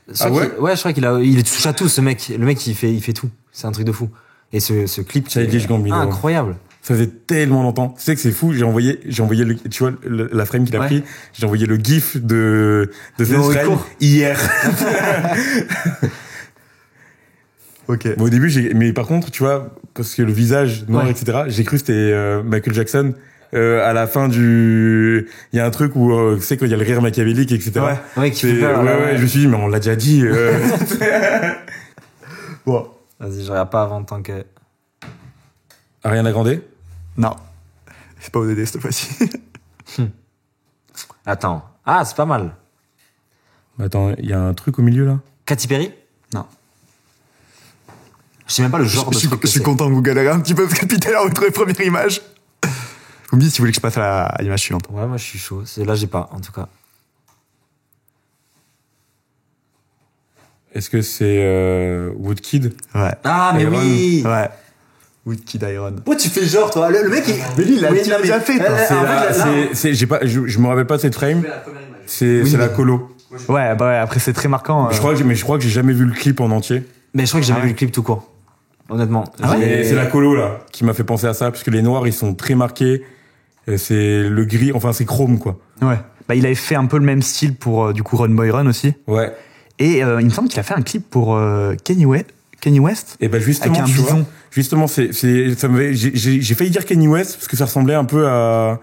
Je crois ouais qu'il- je crois il est touche à tout, ce mec. Le mec, il fait tout. C'est un truc de fou. Et ce clip. Childish Gambino. Incroyable. Ça faisait tellement longtemps. Tu sais que c'est fou, j'ai envoyé le, tu vois, la frame qu'il a Ouais. pris, j'ai envoyé le gif de cette Non, il frame court. hier. Ok. Mais au début, mais par contre, tu vois, parce que le visage noir, Ouais. etc., j'ai cru que c'était Michael Jackson. À la fin il y a un truc où, tu sais, quand il y a le rire machiavélique, etc. Ouais. Ouais, qui C'est- fait peur, là, ouais, je me suis dit, mais on l'a déjà dit. Bon. Vas-y, je regarde pas avant tant que. Ariana Grande. Non. C'est pas ODD cette fois-ci. Attends. Ah, c'est pas mal. Attends, il y a un truc au milieu, là. Katy Perry? Non. Je sais même pas le genre de truc que Je suis c'est. content que vous galérez un petit peu parce que depuis tout à l'heure, vous trouvez première image. Vous me dites si vous voulez que je passe à l'image suivante. Ouais, moi je suis chaud. Là, j'ai pas, en tout cas. Est-ce que c'est Woodkid? Ouais. Ah, mais Iron. oui! Ouais. Woodkid Iron. Pourquoi tu fais genre, toi? Le mec, il. Mais lui, il l'a Oui, il non, l'a déjà mais- fait. toi. C'est en la- fait, là- j'ai pas, je me rappelle pas de cette frame. la première image. C'est Oui, c'est mais- la colo. Ouais, bah ouais, après c'est très marquant. Je crois que j'ai jamais vu le clip en entier. Mais je crois que j'ai jamais Ah ouais. vu le clip tout court. Honnêtement. Ah ouais Et c'est la colo là qui m'a fait penser à ça, parce que les noirs ils sont très marqués. Et c'est le gris, enfin c'est chrome quoi. Ouais. Bah il avait fait un peu le même style pour du coup Run Boy Run aussi. Ouais. Et il me semble qu'il a fait un clip pour Kanye West. Kanye West. Et ben justement, Avec un tu vois, bison. justement, j'ai failli dire Kanye West parce que ça ressemblait un peu à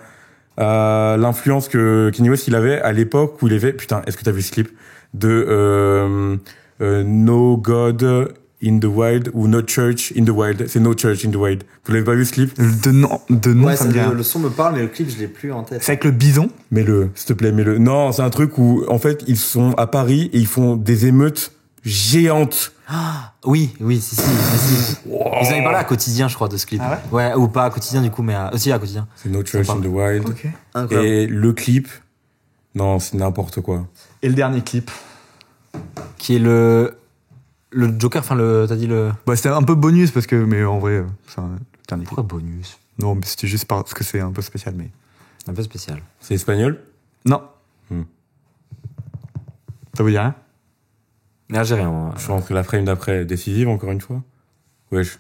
l'influence que Kanye West il avait à l'époque où il avait, putain, est-ce que t'as vu ce clip de No God in the Wild ou No Church in the Wild? C'est No Church in the Wild. Vous l'avez pas vu ce clip? De nom, Ouais, ça me dit rien. le son me parle, mais le clip, je l'ai plus en tête. C'est avec le bison. Mets-le, s'il te plaît, mets-le. Non, c'est un truc où en fait ils sont à Paris et ils font des émeutes géantes. Oui, si. Ils avaient parlé à Quotidien, je crois, de ce clip. Ah ouais, ou pas à Quotidien, du coup, mais aussi à Quotidien. C'est No Church in the Wild. Ok. Incroyable. Et le clip, non, c'est n'importe quoi. Et le dernier clip. Qui est le Joker, enfin, t'as dit le... Bah, c'était un peu bonus parce que, mais en vrai, c'est un dernier clip. Pourquoi bonus? Non, mais c'était juste parce que c'est un peu spécial, mais. Un peu spécial. C'est espagnol? Non. Hmm. Ça vous dit rien? Mais j'ai rien, moi. Je pense que la frame d'après est décisive, encore une fois. Wesh.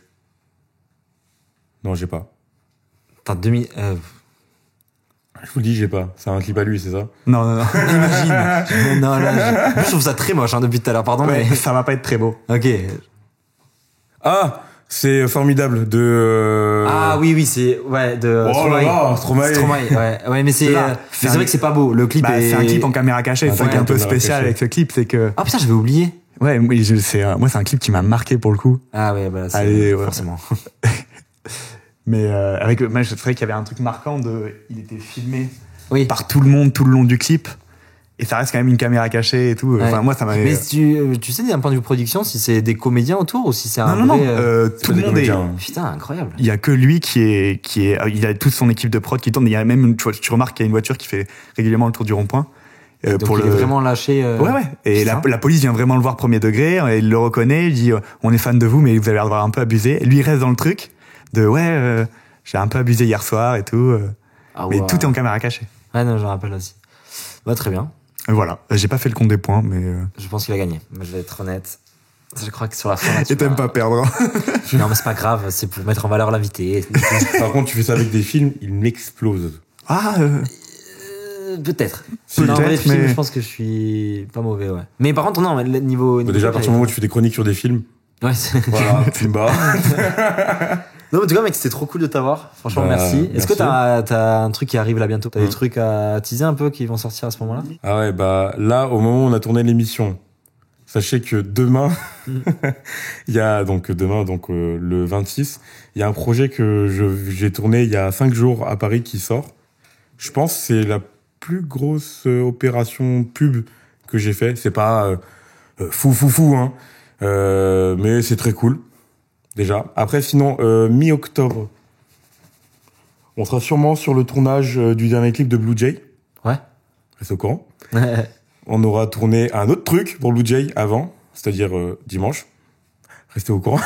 Non, j'ai pas. Attends, Je vous le dis, j'ai pas. C'est un clip à lui, c'est ça? Non. Imagine. Non, là, je trouve ça très moche, hein, depuis tout à l'heure, pardon, Ouais, mais... ça va pas être très beau. Ok. Ah! C'est formidable de... Ah oui, c'est... Ouais, de... Oh là là, Stromae. Ouais, mais c'est... Là, mais c'est c'est un- vrai que c'est pas beau. Le clip Bah, est... c'est un clip en caméra cachée. C'est ça Ouais, qui est un peu caméra spécial cachée. avec ce clip, c'est que. Ah putain, j'avais oublié. Ouais, moi, c'est un clip qui m'a marqué pour le coup. Ah ouais, bah Allez, c'est... ouais. Forcément. Mais moi, c'est vrai qu'il y avait un truc marquant il était filmé Oui. par tout le monde tout le long du clip, et ça reste quand même une caméra cachée et tout. Enfin, Ouais. moi, ça m'avait. Mais tu sais, d'un point de vue production, si c'est des comédiens autour ou si c'est un non, vrai... tout le monde est. Putain, incroyable. Il y a que lui il a toute son équipe de prod qui tourne. Il y a même, tu remarques qu'il y a une voiture qui fait régulièrement le tour du rond-point. Donc il est vraiment lâché... Ouais. Et la police vient vraiment le voir premier degré, et il le reconnaît, il dit on est fan de vous, mais vous avez l'air d'avoir un peu abusé. Et lui, il reste dans le truc de j'ai un peu abusé hier soir et tout. Ah Mais ouais. tout est en caméra cachée. Ouais, non, je me rappelle aussi. Bah, très bien. Et voilà. J'ai pas fait le compte des points, mais. Je pense qu'il a gagné. Mais je vais être honnête. Je crois que sur la fin... là, tu Et t'aimes vas- pas perdre. Non, mais c'est pas grave. C'est pour mettre en valeur l'invité. Par contre, tu fais ça avec des films, il m'explose. Ah, Peut-être. Si. Non, en vrai, Peut-être, film, mais- je pense que je suis pas mauvais, ouais. Mais par contre, non, mais le niveau... Bah, déjà, à partir du moment où tu fais des chroniques sur des films, Ouais, c'est... voilà, tu me bats. Non, mais en tout cas, mec, c'était trop cool de t'avoir. Franchement, Bah, merci. Est-ce que merci. t'as un truc qui arrive là bientôt? T'as des trucs à teaser un peu qui vont sortir à ce moment-là? Ah ouais, bah là, au moment où on a tourné l'émission, sachez que demain, il y a donc le 26, il y a un projet que j'ai tourné il y a 5 jours à Paris qui sort. Je pense que c'est la plus grosse opération pub que j'ai fait. C'est pas fou, hein. Mais c'est très cool. Déjà. Après, sinon, mi-octobre, on sera sûrement sur le tournage du dernier clip de Blue Jay. Ouais. Reste au courant. On aura tourné un autre truc pour Blue Jay avant, c'est-à-dire dimanche. Restez au courant.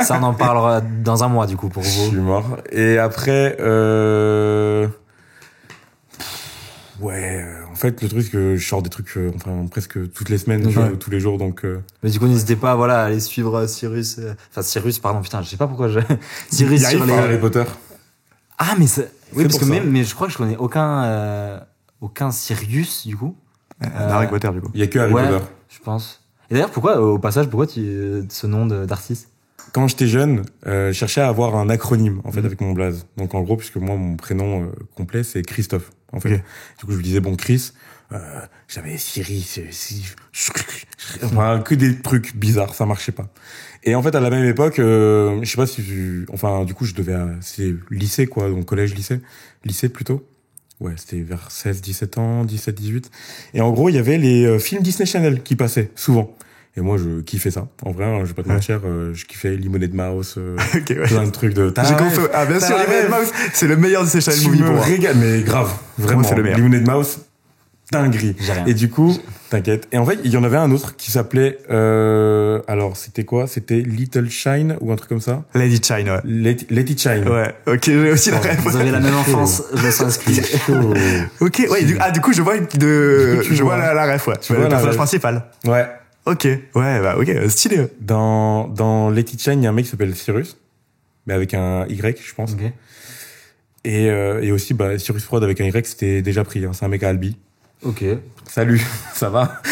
Ça, on en parlera dans un mois, du coup, pour Je suis vous. mort. Et après, en fait, le truc, c'est que je sors des trucs, presque toutes les semaines, Ouais. tous les jours, donc. Mais du coup, n'hésitez pas, voilà, à aller suivre Cyrus. Cyrus, pardon, putain, je sais pas pourquoi je... Cyrus Il arrive sur les... par Harry Potter. Ah, mais c'est... Oui, parce pour que ça. même, mais je crois que je connais aucun Sirius, du coup. Harry Potter, du coup. Il y a que Harry Ouais. Potter. Je pense. Et d'ailleurs, au passage, pourquoi ce nom d'artiste? Quand j'étais jeune, je cherchais à avoir un acronyme, en fait, avec mon blaze. Donc, en gros, puisque moi, mon prénom complet, c'est Christophe, en fait. Ok. Du coup, je me disais, bon, Chris, j'avais Siri, enfin, que des trucs bizarres, ça marchait pas. Et en fait, à la même époque, je sais pas si du coup, c'est lycée, quoi, donc lycée plutôt. Ouais, c'était vers 16, 17 ans, 17, 18. Et en gros, il y avait les films Disney Channel qui passaient, souvent. Et moi, je kiffais ça. En vrai, hein, je vais pas te mentir, je kiffais Lemonade Mouse, Ok, ouais. plein de trucs de... J'ai compris. Ah, bien sûr, Lemonade Mouse, c'est le meilleur de ces chaînes Tu movie pour me moi. régales, mais grave, vraiment. c'est le meilleur. Lemonade Mouse, dinguerie. J'ai rien. Et du coup, t'inquiète. Et en fait, il y en avait un autre qui s'appelait, alors, c'était quoi? C'était Little Shine ou un truc comme ça? Lady Chine, ouais. Let It Shine. Ouais, ok, j'ai aussi la ref. Vous avez la même enfance, je me sens inscrit. Chaud. Ok, ouais, du coup, je vois tu je vois vois. la ref, ouais. vois Le la personnage ref. principal. Ouais. Ok, ouais, bah, ok, stylé. Dans Let It Shine, il y a un mec qui s'appelle Cyrus, mais avec un Y, je pense. Ok. Et aussi, Cyrus Prod avec un Y, c'était déjà pris, hein. C'est un mec à Albi. Ok. Salut, ça va?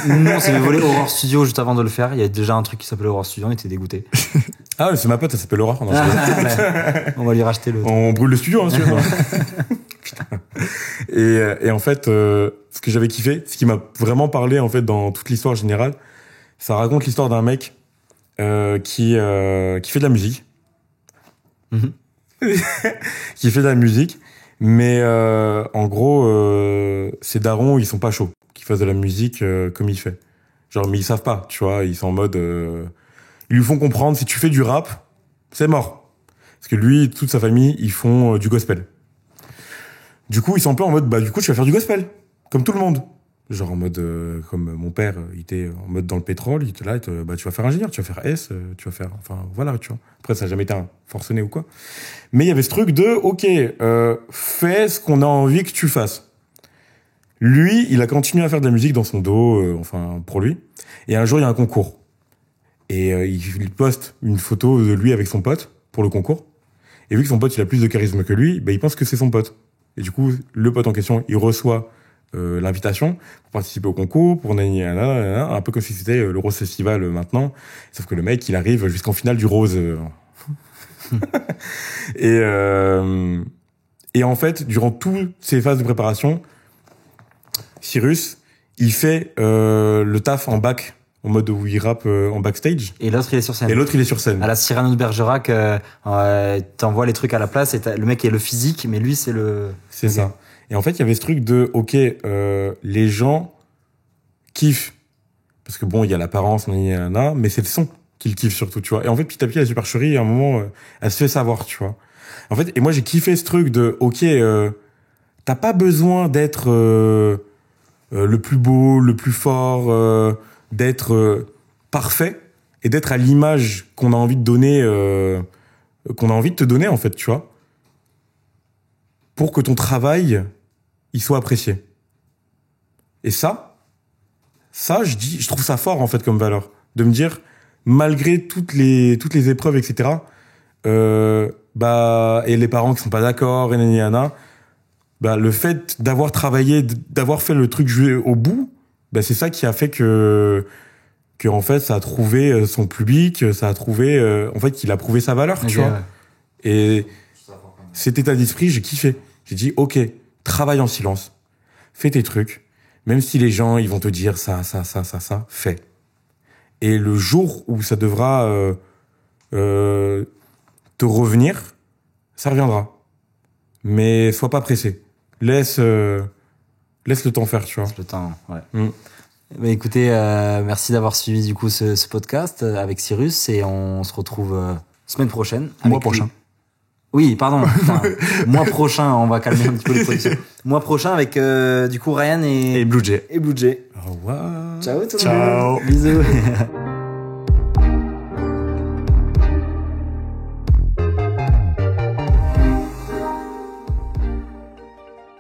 Nous, on s'est fait voler Horror Studio juste avant de le faire. Il y a déjà un truc qui s'appelait Horror Studio, on était dégoûtés. Ah, c'est ma pote, elle s'appelle Laura. Non, On va lui racheter le. on brûle le studio, hein, si tu veux. Putain. Et en fait, ce que j'avais kiffé, ce qui m'a vraiment parlé en fait dans toute l'histoire générale, ça raconte l'histoire d'un mec qui fait de la musique, qui fait de la musique, mais en gros, ses darons ils sont pas chauds, qui fassent de la musique comme il fait. Genre, mais ils savent pas, tu vois, ils sont en mode, ils lui font comprendre si tu fais du rap, c'est mort, parce que lui, toute sa famille, ils font du gospel. Du coup, ils sont un peu en mode, bah du coup, tu vas faire du gospel, comme tout le monde. Genre en mode, comme mon père, il était en mode dans le pétrole, il était là, bah tu vas faire ingénieur, tu vas faire S, tu vas faire, enfin voilà, tu vois. Après, ça n'a jamais été un forcené ou quoi. Mais il y avait ce truc de, ok, fais ce qu'on a envie que tu fasses. Lui, il a continué à faire de la musique dans son dos, enfin pour lui. Et un jour, il y a un concours. Et il poste une photo de lui avec son pote pour le concours. Et vu que son pote, il a plus de charisme que lui, bah il pense que c'est son pote. Et du coup, le pote en question, il reçoit l'invitation pour participer au concours, pour un peu comme si c'était le Rose Festival maintenant. Sauf que le mec, il arrive jusqu'en finale du Rose. Et en fait, durant toutes ces phases de préparation, Cyrus, il fait le taf en back, en mode où il rappe en backstage. Et l'autre, il est sur scène. Et l'autre, il est sur scène. À la Cyrano de Bergerac, t'envoies les trucs à la place et le mec est le physique, mais lui, c'est le... C'est ça. Et en fait, il y avait ce truc de, ok, les gens kiffent. Parce que bon, il y a l'apparence, mais c'est le son qu'ils kiffent surtout, tu vois. Et en fait, petit à petit, la supercherie, à un moment, elle se fait savoir, tu vois. En fait, et moi, j'ai kiffé ce truc de, ok, t'as pas besoin d'être le plus beau, le plus fort, d'être parfait et d'être à l'image qu'on a envie de donner, qu'on a envie de te donner, en fait, tu vois. Pour que ton travail, il soit apprécié. Et ça, je trouve ça fort, en fait, comme valeur. De me dire, malgré toutes les épreuves, etc., bah, et les parents qui sont pas d'accord, et nanana, bah, le fait d'avoir travaillé, d'avoir fait le truc joué au bout, bah, c'est ça qui a fait que en fait, ça a trouvé son public, ça a trouvé, en fait, qu'il a prouvé sa valeur, tu vois. Ouais. Et cet état d'esprit, j'ai kiffé. J'ai dit, ok, travaille en silence, fais tes trucs, même si les gens, ils vont te dire ça, fais. Et le jour où ça devra te revenir, ça reviendra. Mais sois pas pressé. Laisse le temps faire, tu vois. Laisse le temps, ouais. Bah, écoutez, merci d'avoir suivi du coup ce podcast avec Cyrus et on se retrouve semaine prochaine. Mois prochain. Oui, pardon. Enfin, mois prochain, on va calmer un petit peu les productions. Mois prochain avec du coup Ryan et Blue Jay. Et Blue Jay. Au revoir. Ciao tout le monde. Bisous.